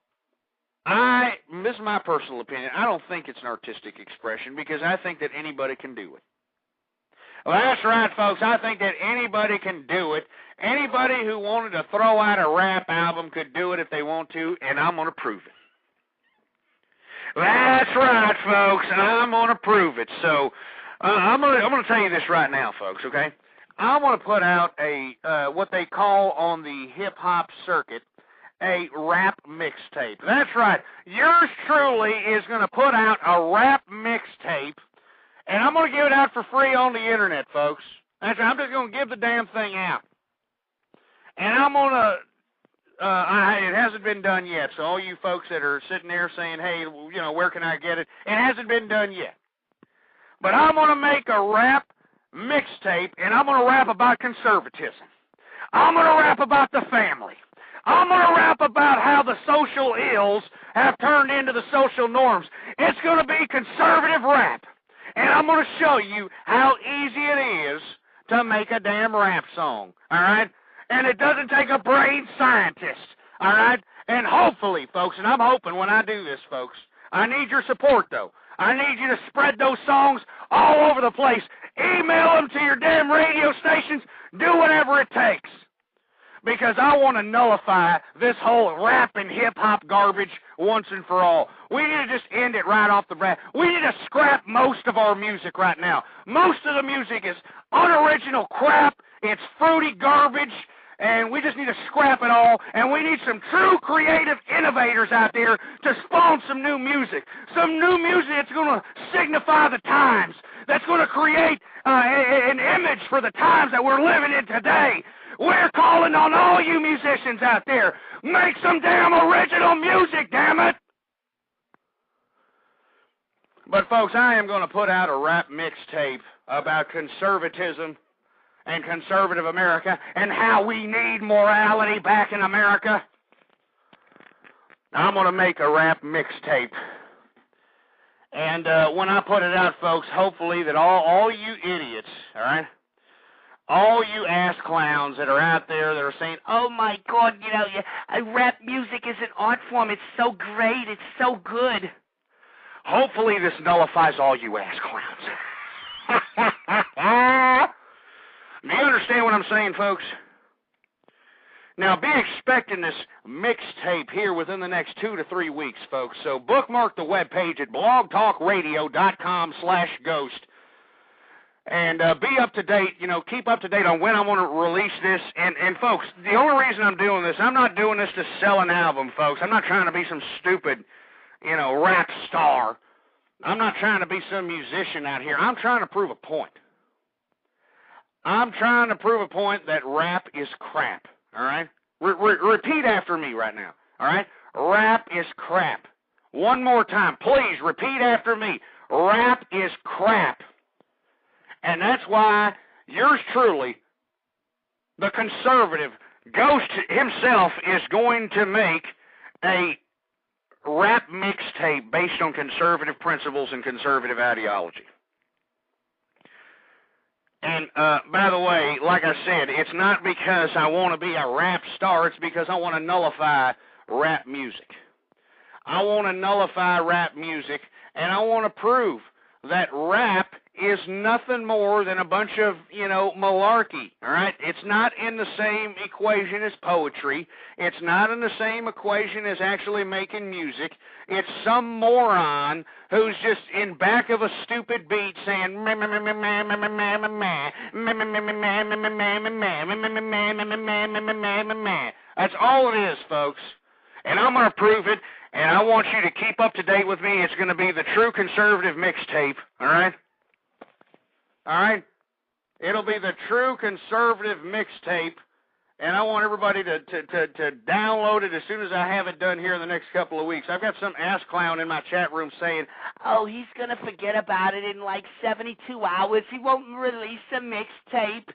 this is my personal opinion. I don't think it's an artistic expression because I think that anybody can do it. Well, that's right, folks. I think that anybody can do it. Anybody who wanted to throw out a rap album could do it if they want to, and I'm going to prove it. That's right, folks. I'm going to prove it. So I'm going to tell you this right now, folks, okay? I want to put out a what they call on the hip-hop circuit a rap mixtape. That's right. Yours truly is going to put out a rap mixtape, and I'm going to give it out for free on the internet, folks. That's right. I'm just going to give the damn thing out. And I'm going to it hasn't been done yet, so all you folks that are sitting there saying, hey, where can I get it? It hasn't been done yet. But I'm going to make a rap mixtape, and I'm going to rap about conservatism. I'm going to rap about the family. I'm going to rap about how the social ills have turned into the social norms. It's going to be conservative rap. And I'm going to show you how easy it is to make a damn rap song, all right? And it doesn't take a brain scientist, all right? And hopefully, folks, and I'm hoping when I do this, folks, I need your support, though. I need you to spread those songs all over the place. Email them to your damn radio stations. Do whatever it takes. Because I want to nullify this whole rap and hip-hop garbage once and for all. We need to just end it right off the bat. We need to scrap most of our music right now. Most of the music is unoriginal crap. It's fruity garbage. And we just need to scrap it all, and we need some true creative innovators out there to spawn some new music. Some new music that's going to signify the times, that's going to create an image for the times that we're living in today. We're calling on all you musicians out there. Make some damn original music, damn it! But, folks, I am going to put out a rap mixtape about conservatism and conservative America, and how we need morality back in America. I'm going to make a rap mixtape. And when I put it out, folks, hopefully that all you idiots, all right, all you ass clowns that are out there that are saying, oh, my God, rap music is an art form. It's so great. It's so good. Hopefully this nullifies all you ass clowns. Do you understand what I'm saying, folks? Now, be expecting this mixtape here within the next 2 to 3 weeks, folks. So bookmark the webpage at blogtalkradio.com/ghost. And be up to date, keep up to date on when I want to release this. And folks, the only reason I'm doing this, I'm not doing this to sell an album, folks. I'm not trying to be some stupid, rap star. I'm not trying to be some musician out here. I'm trying to prove a point. I'm trying to prove a point that rap is crap, all right? Repeat after me right now, all right? Rap is crap. One more time, please repeat after me. Rap is crap. And that's why yours truly, the conservative, Ghost himself, is going to make a rap mixtape based on conservative principles and conservative ideology. And, by the way, like I said, it's not because I want to be a rap star. It's because I want to nullify rap music. I want to nullify rap music, and I want to prove that rap is nothing more than a bunch of, malarkey, all right? It's not in the same equation as poetry. It's not in the same equation as actually making music. It's some moron who's just in back of a stupid beat saying, that's all it is, folks. And I'm going to prove it, and I want you to keep up to date with me. It's going to be the True Conservative Mixtape, all right? All right? It'll be the True Conservative Mixtape, and I want everybody to download it as soon as I have it done here in the next couple of weeks. I've got some ass clown in my chat room saying, oh, he's going to forget about it in like 72 hours. He won't release a mixtape.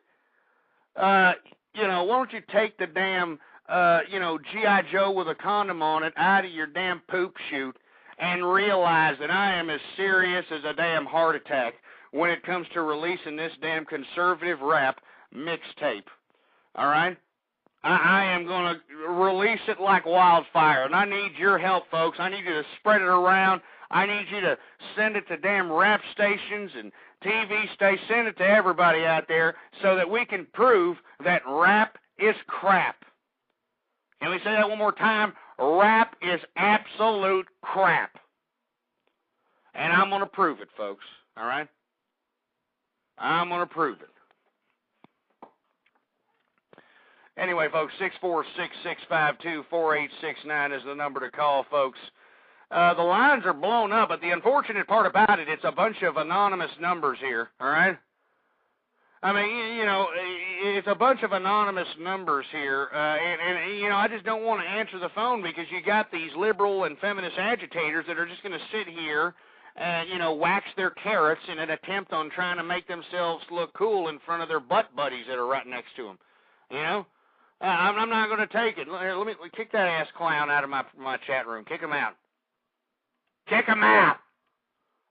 Why don't you take the damn, G.I. Joe with a condom on it out of your damn poop chute and realize that I am as serious as a damn heart attack when it comes to releasing this damn conservative rap mixtape. All right? I am going to release it like wildfire, and I need your help, folks. I need you to spread it around. I need you to send it to damn rap stations and TV stations. Send it to everybody out there so that we can prove that rap is crap. Can we say that one more time? Rap is absolute crap. And I'm going to prove it, folks. All right? I'm going to prove it. Anyway, folks, 646-652-4869 is the number to call, folks. The lines are blown up, but the unfortunate part about it, it's a bunch of anonymous numbers here, all right? I mean, it's a bunch of anonymous numbers here, and I just don't want to answer the phone because you got these liberal and feminist agitators that are just going to sit here and, wax their carrots in an attempt on trying to make themselves look cool in front of their butt buddies that are right next to them, I'm not going to take it. Let me kick that ass clown out of my chat room. Kick him out. Kick him out.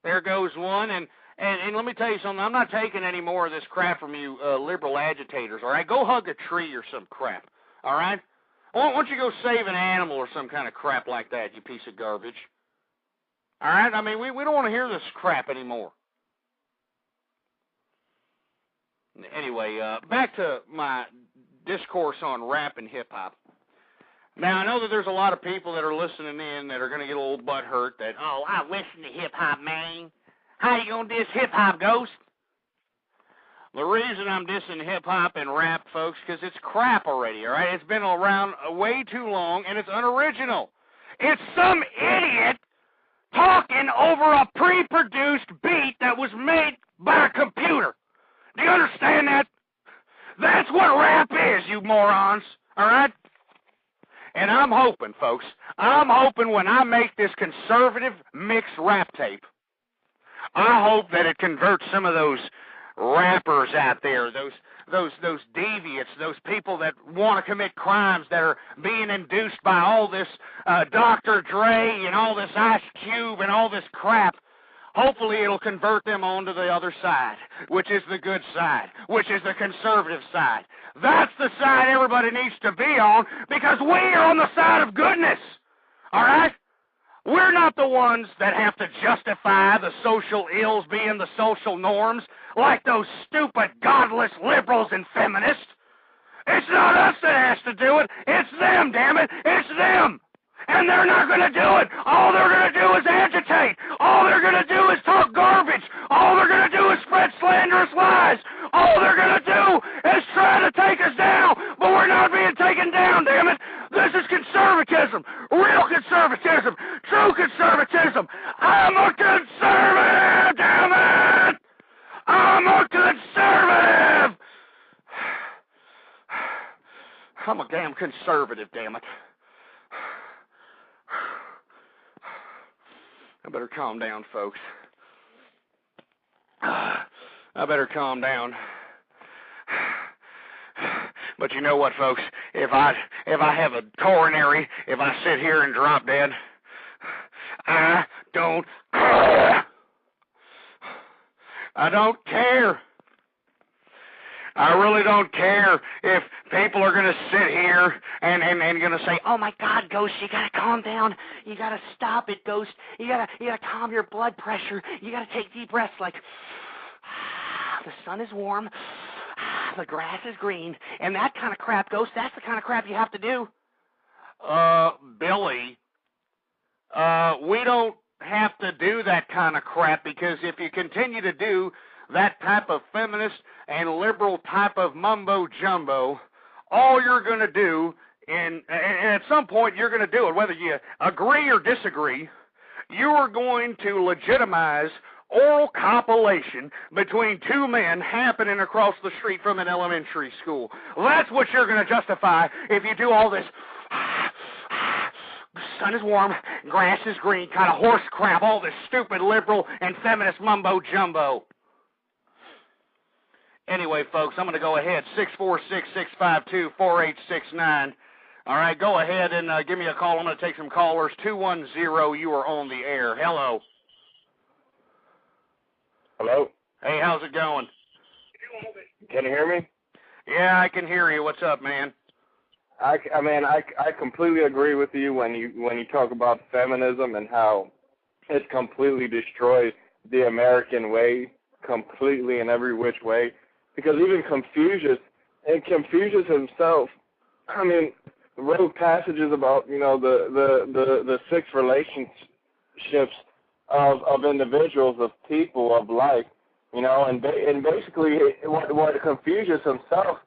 There goes one, and And let me tell you something, I'm not taking any more of this crap from you liberal agitators, all right? Go hug a tree or some crap, all right? Why don't you go save an animal or some kind of crap like that, you piece of garbage? All right? I mean, we don't want to hear this crap anymore. Anyway, back to my discourse on rap and hip-hop. Now, I know that there's a lot of people that are listening in that are going to get a little butthurt that, oh, I listen to hip-hop, man. How you going to diss hip-hop, Ghost? The reason I'm dissing hip-hop and rap, folks, because it's crap already, all right? It's been around way too long, and it's unoriginal. It's some idiot talking over a pre-produced beat that was made by a computer. Do you understand that? That's what rap is, you morons, all right? And I'm hoping, folks, when I make this conservative mixed rap tape, I hope that it converts some of those rappers out there, those deviants, those people that want to commit crimes that are being induced by all this Dr. Dre and all this Ice Cube and all this crap. Hopefully it'll convert them onto the other side, which is the good side, which is the conservative side. That's the side everybody needs to be on, because we are on the side of goodness, all right? We're not the ones that have to justify the social ills being the social norms like those stupid, godless liberals and feminists. It's not us that has to do it. It's them, damn it. It's them. And they're not going to do it. All they're going to do is agitate. All they're going to do is talk garbage. All they're going to do is spread slanderous lies. All they're going to do is try to take us down. But we're not being taken down, damn it. This is conservatism. Real conservatism. True conservatism. I'm a conservative, damn it. I'm a conservative. I'm a damn conservative, damn it. I better calm down, folks. I better calm down. But you know what, folks? If I have a coronary, if I sit here and drop dead, I don't care. I don't care. I really don't care if people are going to sit here and going to say, oh, my God, Ghost, you got to calm down. You got to stop it, Ghost. You got to calm your blood pressure. You got to take deep breaths like, the sun is warm, the grass is green, and that kind of crap, Ghost, that's the kind of crap you have to do. Billy, we don't have to do that kind of crap, because if you continue to do that type of feminist and liberal type of mumbo-jumbo, all you're going to do, and at some point you're going to do it, whether you agree or disagree, you are going to legitimize oral copulation between two men happening across the street from an elementary school. That's what you're going to justify if you do all this sun is warm, grass is green, kind of horse crap, all this stupid liberal and feminist mumbo-jumbo. Anyway, folks, I'm going to go ahead, 646-652-4869. All right, go ahead and give me a call. I'm going to take some callers. 210, you are on the air. Hello. Hello? Hey, how's it going? Can you hear me? Yeah, I can hear you. What's up, man? I completely agree with you when you talk about feminism and how it completely destroys the American way, completely in every which way. Because even Confucius himself, I mean, wrote passages about, you know, the six relationships of individuals, of people, of life, you know, and basically what Confucius himself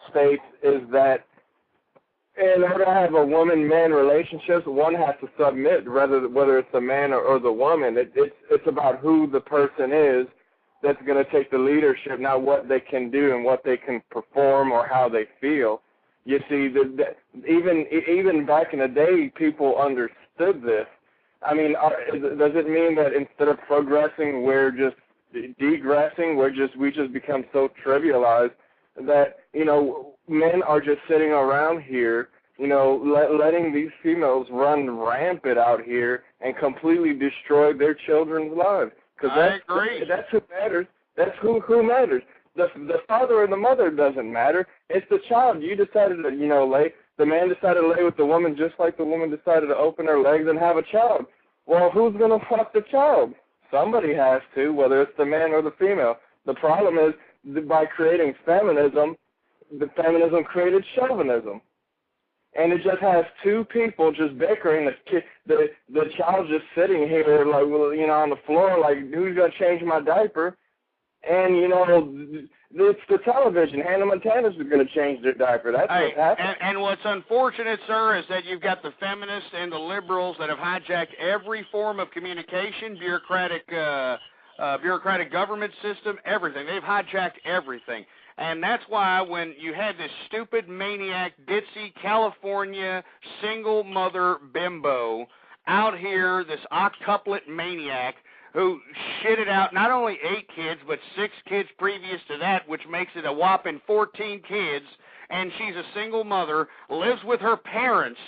states is that in order to have a woman-man relationship, one has to submit, whether it's the man or the woman. It's about who the person is that's going to take the leadership, not what they can do and what they can perform or how they feel. You see, even back in the day, people understood this. I mean, does it mean that instead of progressing, we're just degressing? We just become so trivialized that, you know, men are just sitting around here, you know, letting these females run rampant out here and completely destroy their children's lives. Because agree. That's who matters. That's who matters. The father or the mother doesn't matter. It's the child. You decided to, lay. The man decided to lay with the woman just like the woman decided to open her legs and have a child. Well, who's going to fuck the child? Somebody has to, whether it's the man or the female. The problem is, by creating feminism, the feminism created chauvinism. And it just has two people just bickering. The child just sitting here, like, on the floor, like, who's going to change my diaper? And, it's the television. Hannah Montana's going to change their diaper. That's what's happening. And what's unfortunate, sir, is that you've got the feminists and the liberals that have hijacked every form of communication, bureaucratic government system, everything. They've hijacked everything. And that's why when you had this stupid maniac, ditzy California single mother bimbo out here, this octuplet maniac, who shitted out not only 8 kids, but 6 kids previous to that, which makes it a whopping 14 kids, and she's a single mother, lives with her parents,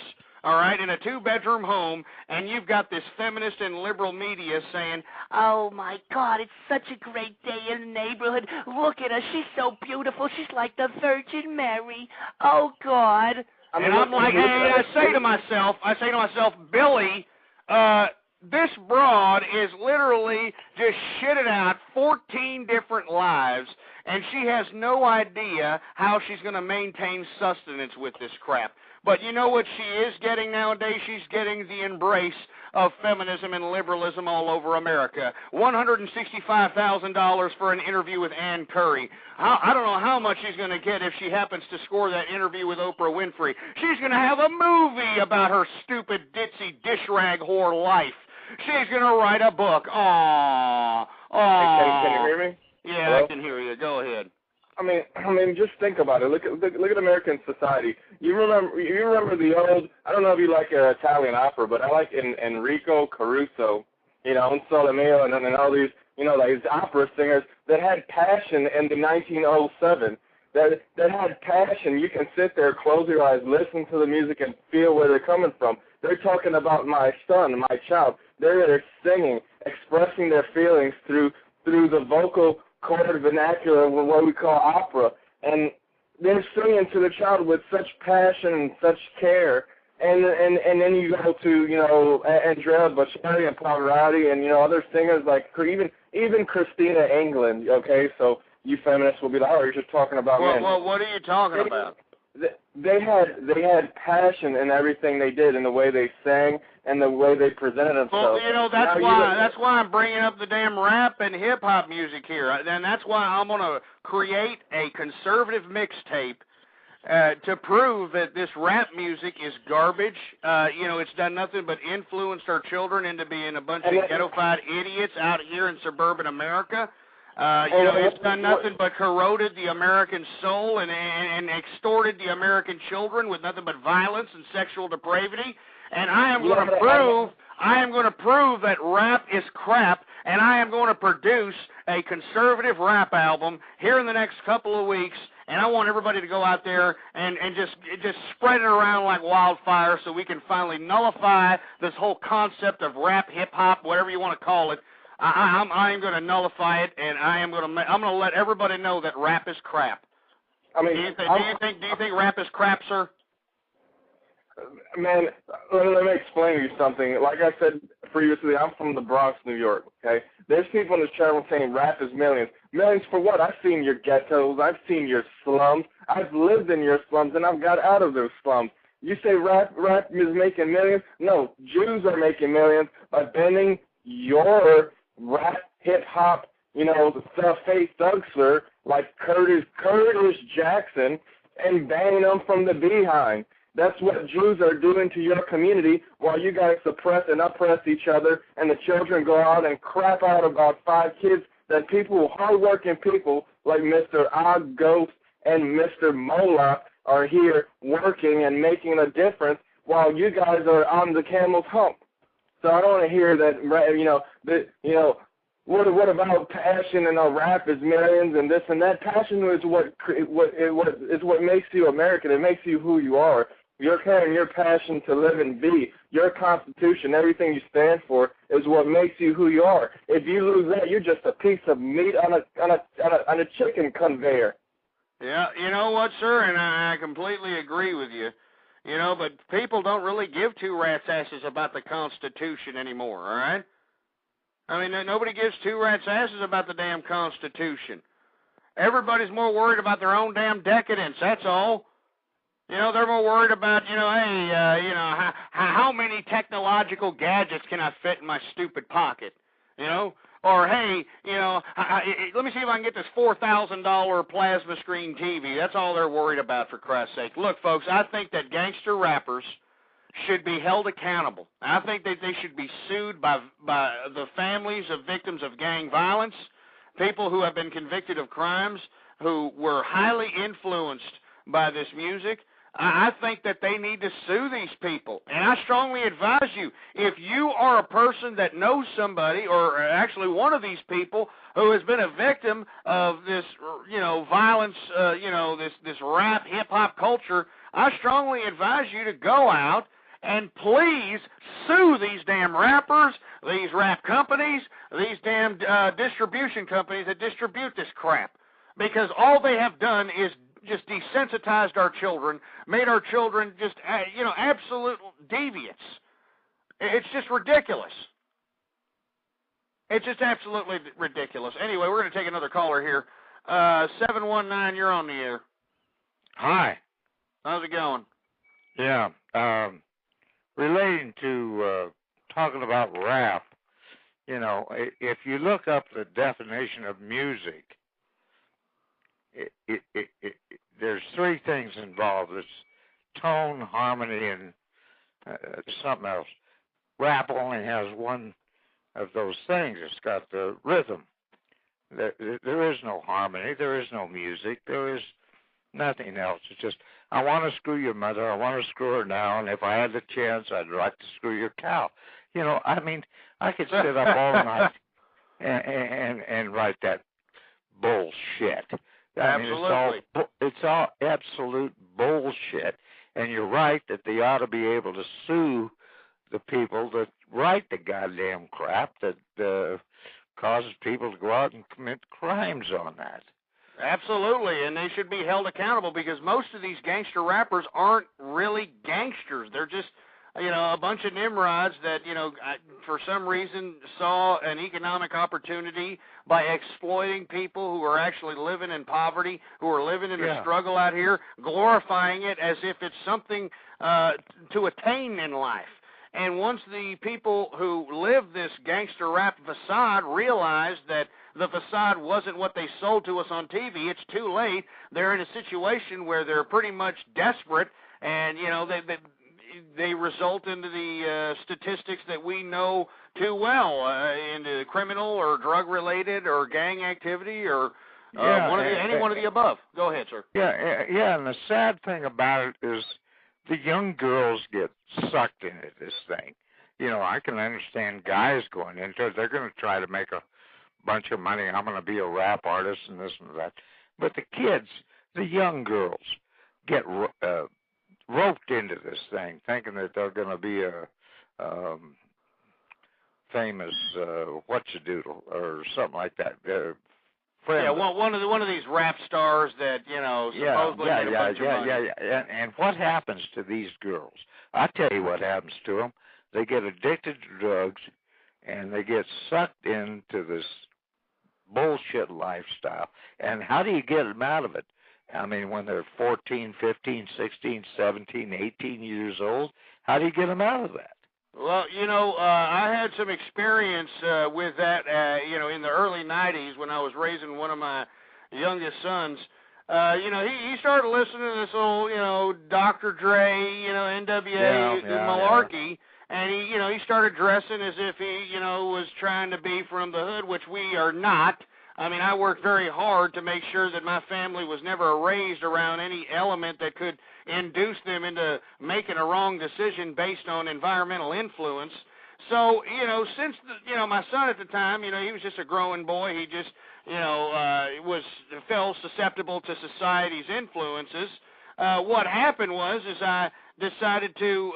all right, in a 2-bedroom home, and you've got this feminist and liberal media saying, oh, my God, it's such a great day in the neighborhood. Look at her. She's so beautiful. She's like the Virgin Mary. Oh, God. And I'm like, I say to myself, Billy, this broad is literally just shitted out 14 different lives, and she has no idea how she's going to maintain sustenance with this crap. But you know what she is getting nowadays? She's getting the embrace of feminism and liberalism all over America. $165,000 for an interview with Ann Curry. I don't know how much she's going to get if she happens to score that interview with Oprah Winfrey. She's going to have a movie about her stupid, ditzy, dish rag whore life. She's going to write a book. Aww. Can you hear me? Yeah, Hello? I can hear you. Go ahead. I mean, just think about it. Look at American society. You remember the old? I don't know if you like Italian opera, but I like Enrico Caruso, and Solomeo, and all these, these opera singers that had passion in the 1907. That had passion. You can sit there, close your eyes, listen to the music, and feel where they're coming from. They're talking about my son, my child. They're singing, expressing their feelings through the vocal cord vernacular, what we call opera, and they're singing to the child with such passion and such care, and then you go to Andrea Bocelli and Pavarotti and other singers like even Christina England. Okay, so you feminists will be like, oh, you're just talking about men. Well, what are you talking about? They had passion in everything they did, in the way they sang and the way they presented themselves. Well, that's why I'm bringing up the damn rap and hip hop music here, and that's why I'm gonna create a conservative mixtape to prove that this rap music is garbage. It's done nothing but influenced our children into being a bunch of ghettofied idiots out here in suburban America. It's done nothing but corroded the American soul and extorted the American children with nothing but violence and sexual depravity. And I am going to prove that rap is crap, and I am going to produce a conservative rap album here in the next couple of weeks. And I want everybody to go out there and just spread it around like wildfire, so we can finally nullify this whole concept of rap, hip hop, whatever you want to call it. I am going to nullify it, and I'm going to let everybody know that rap is crap. Do you think rap is crap, sir? Man, let me explain to you something. Like I said previously, I'm from the Bronx, New York, okay? There's people in this channel saying rap is millions. Millions for what? I've seen your ghettos. I've seen your slums. I've lived in your slums, and I've got out of those slums. You say rap is making millions? No, Jews are making millions by bending your rap, hip-hop, face thugster like Curtis Jackson and banning them from the behind. That's what Jews are doing to your community while you guys suppress and oppress each other, and the children go out and crap out about 5 kids that hard-working people like Mr. Og Ghost and Mr. Mola are here working and making a difference while you guys are on the camel's hump. So I don't want to hear that, what about passion and rap is millions and this and that. Passion is what makes you American. It makes you who you are. your care and your passion to live and be, your constitution, everything you stand for is what makes you who you are. If you lose that, you're just a piece of meat on a chicken conveyor. Yeah, you know what, sir, and I completely agree with you. You know, but people don't really give two rats' asses about the Constitution anymore, all right? I mean, nobody gives two rats' asses about the damn Constitution. Everybody's more worried about their own damn decadence, that's all. You know, they're more worried about, you know, hey, you know, how many technological gadgets can I fit in my stupid pocket, you know? Or, hey, you know, let me see if I can get this $4,000 plasma screen TV. That's all they're worried about, for Christ's sake. Look, folks, I think that gangster rappers should be held accountable. I think that they should be sued by the families of victims of gang violence, people who have been convicted of crimes, who were highly influenced by this music. I think that they need to sue these people. And I strongly advise you, if you are a person that knows somebody, or actually one of these people, who has been a victim of this, you know, violence, you know, this rap, hip-hop culture, I strongly advise you to go out and please sue these damn rappers, these rap companies, these damn distribution companies that distribute this crap. Because all they have done is just desensitized our children, made our children just, you know, absolute deviants. It's just ridiculous. It's just absolutely ridiculous. Anyway, we're going to take another caller here. 719, you're on the air. Hi. How's it going? Yeah. Relating to talking about rap, you know, if you look up the definition of music, there's three things involved. It's tone, harmony, and something else. Rap only has one of those things. It's got the rhythm. There is no harmony. There is no music. There is nothing else. It's just, I want to screw your mother. I want to screw her now, and if I had the chance, I'd like to screw your cow. You know, I mean, I could sit up all night and write that bullshit. Absolutely. I mean, it's all absolute bullshit. And you're right that they ought to be able to sue the people that write the goddamn crap that causes people to go out and commit crimes on that. Absolutely, and they should be held accountable because most of these gangster rappers aren't really gangsters. They're just, you know, a bunch of nimrods that, you know, for some reason saw an economic opportunity by exploiting people who are actually living in poverty, who are living in a struggle out here, glorifying it as if it's something to attain in life. And once the people who live this gangster rap facade realize that the facade wasn't what they sold to us on TV, it's too late. They're in a situation where they're pretty much desperate, and, you know, they result into the statistics that we know too well, into criminal or drug-related or gang activity or any one of the above. Go ahead, sir. Yeah, and the sad thing about it is the young girls get sucked into this thing. You know, I can understand guys going into it. They're going to try to make a bunch of money. I'm going to be a rap artist and this and that. But the kids, the young girls, get roped into this thing, thinking that they're going to be a famous whatcha-doodle or something like that. One of these rap stars that, you know, supposedly made a bunch of money. And what happens to these girls? I tell you what happens to them. They get addicted to drugs, and they get sucked into this bullshit lifestyle. And how do you get them out of it? I mean, when they're 14, 15, 16, 17, 18 years old, how do you get them out of that? Well, you know, I had some experience with that, you know, in the early 90s when I was raising one of my youngest sons. You know, he started listening to this old, you know, Dr. Dre, you know, NWA malarkey, and he started dressing as if he, you know, was trying to be from the hood, which we are not. I mean, I worked very hard to make sure that my family was never raised around any element that could induce them into making a wrong decision based on environmental influence. So, you know, since, my son at the time, you know, he was just a growing boy. He just, you know, fell susceptible to society's influences. What happened was I decided to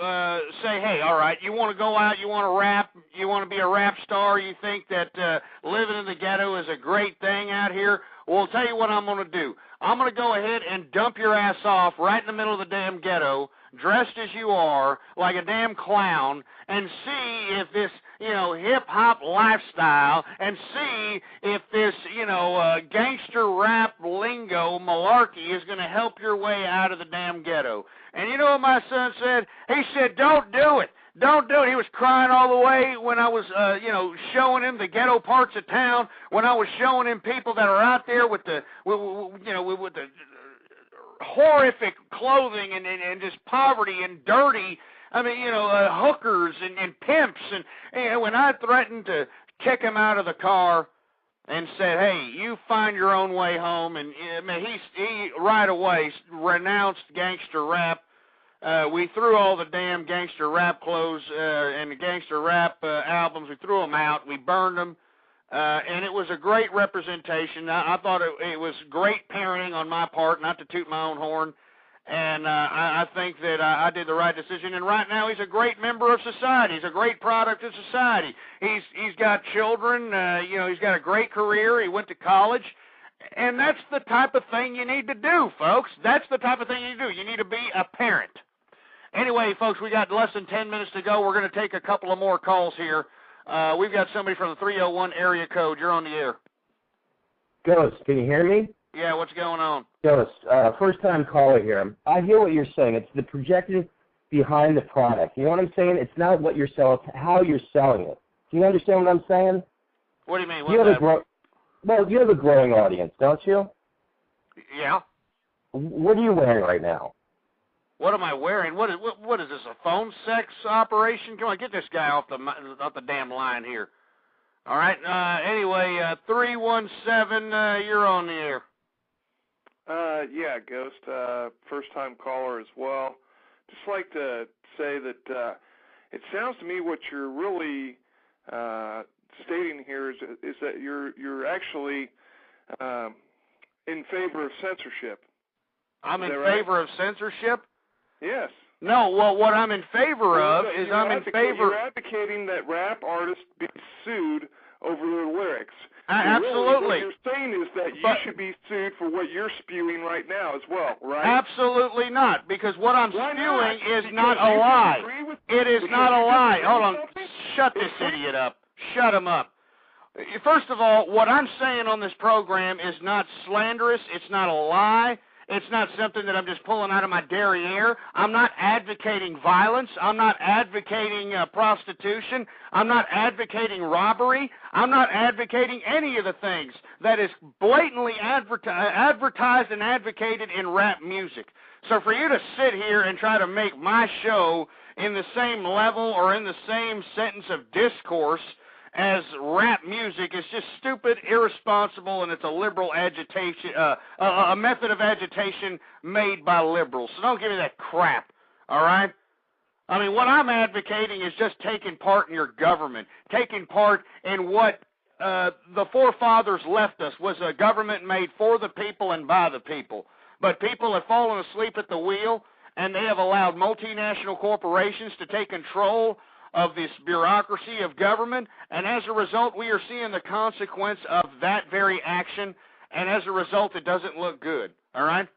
say, hey, all right, you want to go out, you want to rap, you want to be a rap star, you think that living in the ghetto is a great thing out here, well, I'll tell you what I'm going to do. I'm going to go ahead and dump your ass off right in the middle of the damn ghetto, dressed as you are, like a damn clown, and see if this, hip-hop lifestyle, and see if this, gangster rap lingo malarkey is going to help your way out of the damn ghetto. And you know what my son said? He said, don't do it. Don't do it. He was crying all the way when I was, showing him the ghetto parts of town, when I was showing him people that are out there with the, with the horrific clothing and just poverty and dirty, hookers and pimps. And when I threatened to kick him out of the car and said, hey, you find your own way home, and he right away renounced gangster rap. We threw all the damn gangster rap clothes and the gangster rap albums. We threw them out. We burned them. And it was a great representation. I thought it was great parenting on my part, not to toot my own horn. And I think that I did the right decision. And right now he's a great member of society. He's a great product of society. He's got children. He's got a great career. He went to college. And that's the type of thing you need to do, folks. That's the type of thing you do. You need to be a parent. Anyway, folks, we got less than 10 minutes to go. We're going to take a couple of more calls here. We've got somebody from the 301 area code. You're on the air. Ghost, can you hear me? Yeah, what's going on? Ghost, first-time caller here. I hear what you're saying. It's the projection behind the product. You know what I'm saying? It's not what you're selling, it's how you're selling it. Do you understand what I'm saying? What do you mean? You have a growing audience, don't you? Yeah. What are you wearing right now? What am I wearing? What is this, a phone sex operation? Come on, get this guy off the damn line here. All right. Anyway, 317, you're on the air. Yeah, Ghost, first-time caller as well. Just like to say that it sounds to me what you're really stating here is that you're actually in favor of censorship. I'm in favor of censorship? Yes. No, well, what I'm in favor of is You're advocating that rap artists be sued over their lyrics. Absolutely. What you're saying is that you should be sued for what you're spewing right now as well, right? Absolutely not, because what I'm spewing is not a lie. It is not a lie. Hold on. Shut this idiot up. Shut him up. First of all, what I'm saying on this program is not slanderous. It's not a lie. It's not something that I'm just pulling out of my derriere. I'm not advocating violence. I'm not advocating prostitution. I'm not advocating robbery. I'm not advocating any of the things that is blatantly advertised and advocated in rap music. So for you to sit here and try to make my show in the same level or in the same sentence of discourse as rap music is just stupid, irresponsible, and it's a liberal agitation, a method of agitation made by liberals. So don't give me that crap, all right? I mean, what I'm advocating is just taking part in your government, taking part in what the forefathers left us, was a government made for the people and by the people. But people have fallen asleep at the wheel, and they have allowed multinational corporations to take control of this bureaucracy of government, and as a result, we are seeing the consequence of that very action, and as a result, it doesn't look good, all right?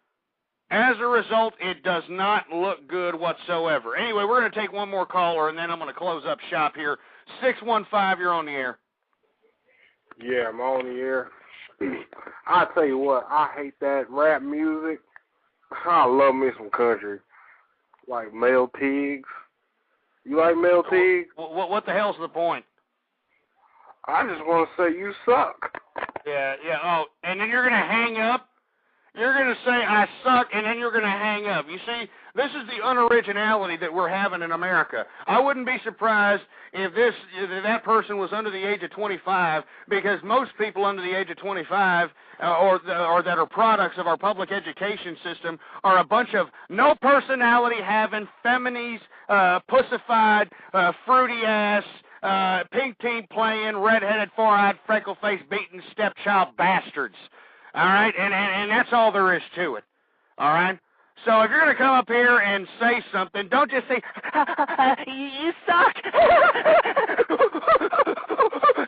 As a result, it does not look good whatsoever. Anyway, we're going to take one more caller, and then I'm going to close up shop here. 615, you're on the air. Yeah, I'm on the air. I tell you what, I hate that rap music. I love me some country, like Mel Tiggs. You like Mel Tiggs? What the hell's the point? I just want to say you suck. Yeah. Oh, and then you're going to hang up? You're going to say I suck, and then you're going to hang up. You see, this is the unoriginality that we're having in America. I wouldn't be surprised if that person was under the age of 25, because most people under the age of 25 or that are products of our public education system are a bunch of no personality having, feminines, pussified, fruity ass, pink team playing, redheaded, four-eyed, freckle-faced, beaten stepchild bastards. All right, and that's all there is to it. All right. So if you're going to come up here and say something, don't just say, you suck,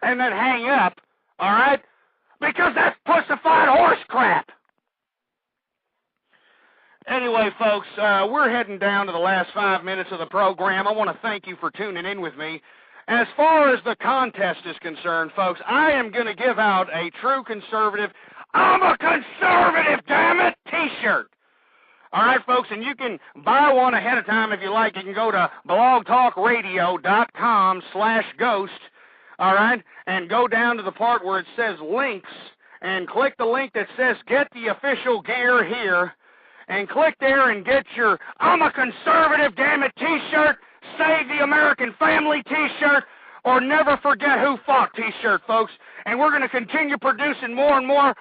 and then hang up, all right? Because that's pussified horse crap. Anyway, folks, we're heading down to the last 5 minutes of the program. I want to thank you for tuning in with me. As far as the contest is concerned, folks, I am going to give out a true conservative, I'm a conservative, damn it, T-shirt. All right, folks, and you can buy one ahead of time if you like. You can go to blogtalkradio.com/ghost, all right, and go down to the part where it says links and click the link that says get the official gear here, and click there and get your I'm a conservative, damn it, T-shirt, Save the American Family T-shirt, or Never Forget Who Fought T-shirt, folks. And we're going to continue producing more and more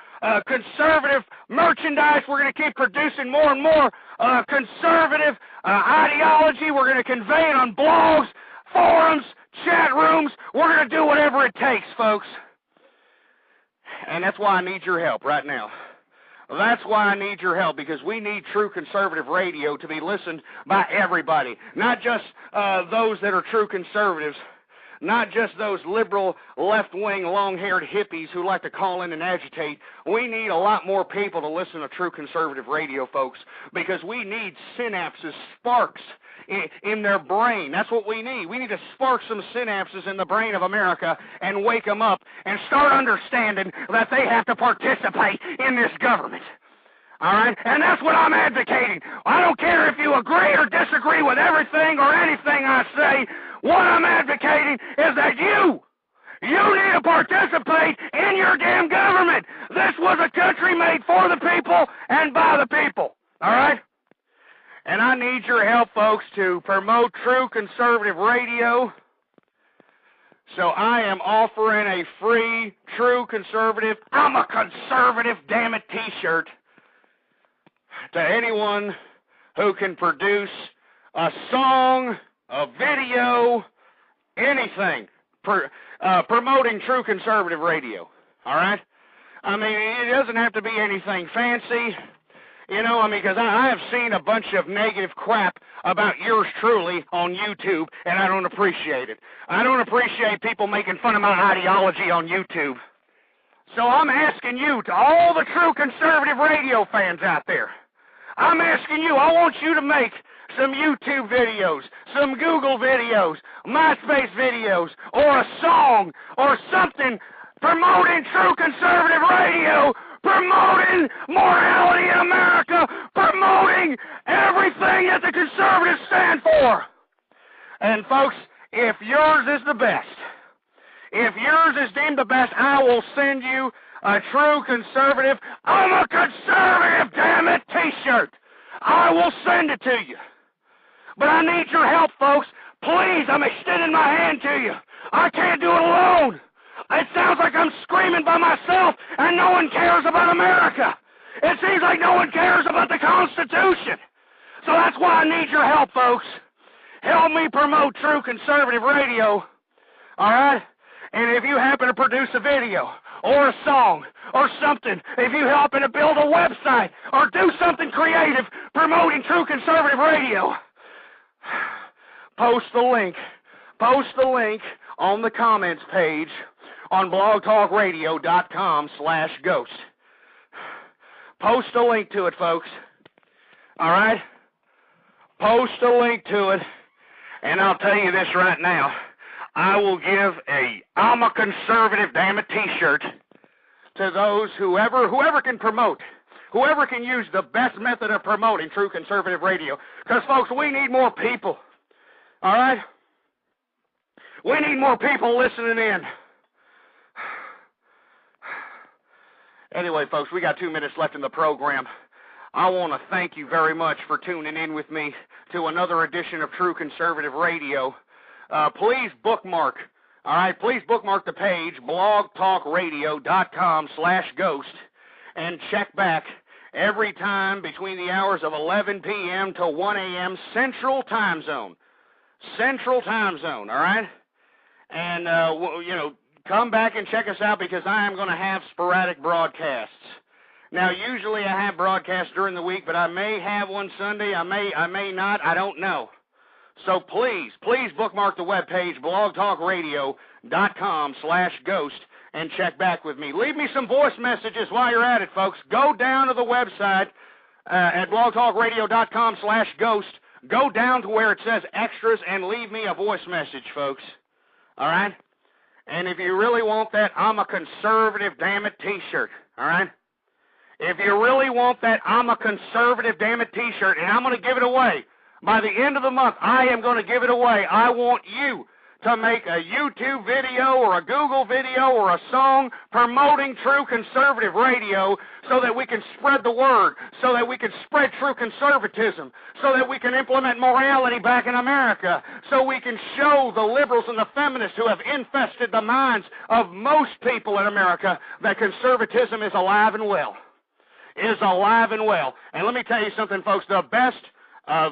conservative merchandise. We're going to keep producing more and more conservative ideology. We're going to convey it on blogs, forums, chat rooms. We're going to do whatever it takes, folks. And that's why I need your help right now. That's why I need your help, because we need true conservative radio to be listened by everybody, not just those that are true conservatives, not just those liberal, left-wing, long-haired hippies who like to call in and agitate. We need a lot more people to listen to true conservative radio, folks, because we need synapses, sparks in their brain. That's what we need. We need to spark some synapses in the brain of America and wake them up and start understanding that they have to participate in this government. All right? And that's what I'm advocating. I don't care if you agree or disagree with everything or anything I say. What I'm advocating is that you need to participate in your damn government. This was a country made for the people and by the people. All right? And I need your help, folks, to promote true conservative radio. So I am offering a free, true conservative, I'm a conservative, damn it, T-shirt to anyone who can produce a song, a video, anything promoting true conservative radio. All right? I mean, it doesn't have to be anything fancy. You know, I mean, because I have seen a bunch of negative crap about yours truly on YouTube, and I don't appreciate it. I don't appreciate people making fun of my ideology on YouTube. So I'm asking you, to all the true conservative radio fans out there, I'm asking you, I want you to make some YouTube videos, some Google videos, MySpace videos, or a song, or something promoting true conservative radio, promoting morality in America, promoting everything that the conservatives stand for. And folks, if yours is the best, if yours is deemed the best, I will send you a true conservative, I'm a conservative, damn it, T-shirt. I will send it to you. But I need your help, folks. Please, I'm extending my hand to you. I can't do it alone. It sounds like I'm screaming by myself, and no one cares about America. It seems like no one cares about the Constitution. So that's why I need your help, folks. Help me promote true conservative radio, all right? And if you happen to produce a video or a song or something, if you happen to build a website or do something creative promoting true conservative radio, post the link on the comments page on blogtalkradio.com/ghost. Post a link to it, folks. All right? Post a link to it, and I'll tell you this right now. I will give a I'm a conservative, damn it, T-shirt to those, whoever can promote, whoever can use the best method of promoting true conservative radio. Because, folks, we need more people. All right? We need more people listening in. Anyway, folks, we got 2 minutes left in the program. I want to thank you very much for tuning in with me to another edition of True Conservative Radio. Please bookmark, all right, please bookmark the page, blogtalkradio.com/ghost, and check back every time between the hours of 11 p.m. to 1 a.m. Central Time Zone. Central Time Zone, all right? And, come back and check us out, because I am going to have sporadic broadcasts. Now, usually I have broadcasts during the week, but I may have one Sunday. I may not. I don't know. So please bookmark the webpage, blogtalkradio.com/ghost, and check back with me. Leave me some voice messages while you're at it, folks. Go down to the website at blogtalkradio.com/ghost. Go down to where it says extras and leave me a voice message, folks. All right? And if you really want that I'm a conservative, damn it, t-shirt, all right? If you really want that I'm a conservative, damn it, t-shirt, and I'm going to give it away, by the end of the month, I am going to give it away. I want you to make a YouTube video or a Google video or a song promoting true conservative radio so that we can spread the word, so that we can spread true conservatism, so that we can implement morality back in America, so we can show the liberals and the feminists who have infested the minds of most people in America that conservatism is alive and well. Is alive and well. And let me tell you something, folks, the best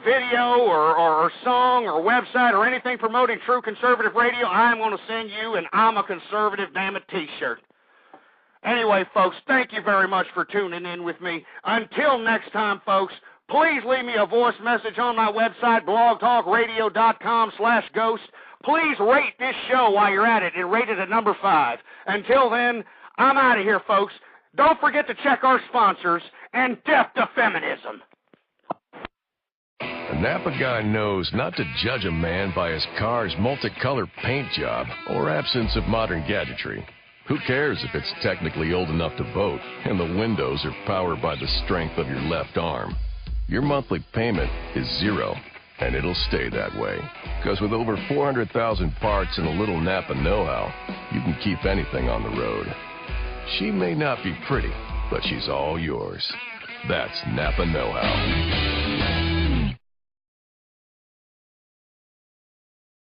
video or song or website or anything promoting true conservative radio, I am going to send you an I'm a conservative, damn it, t-shirt. Anyway, folks, thank you very much for tuning in with me. Until next time, folks, please leave me a voice message on my website, blogtalkradio.com/ghost. Please rate this show while you're at it and rate it at number 5. Until then, I'm out of here, folks. Don't forget to check our sponsors, and death to feminism. A Napa guy knows not to judge a man by his car's multicolored paint job or absence of modern gadgetry. Who cares if it's technically old enough to vote and the windows are powered by the strength of your left arm? Your monthly payment is zero, and it'll stay that way. Because with over 400,000 parts and a little Napa know-how, you can keep anything on the road. She may not be pretty, but she's all yours. That's Napa know-how.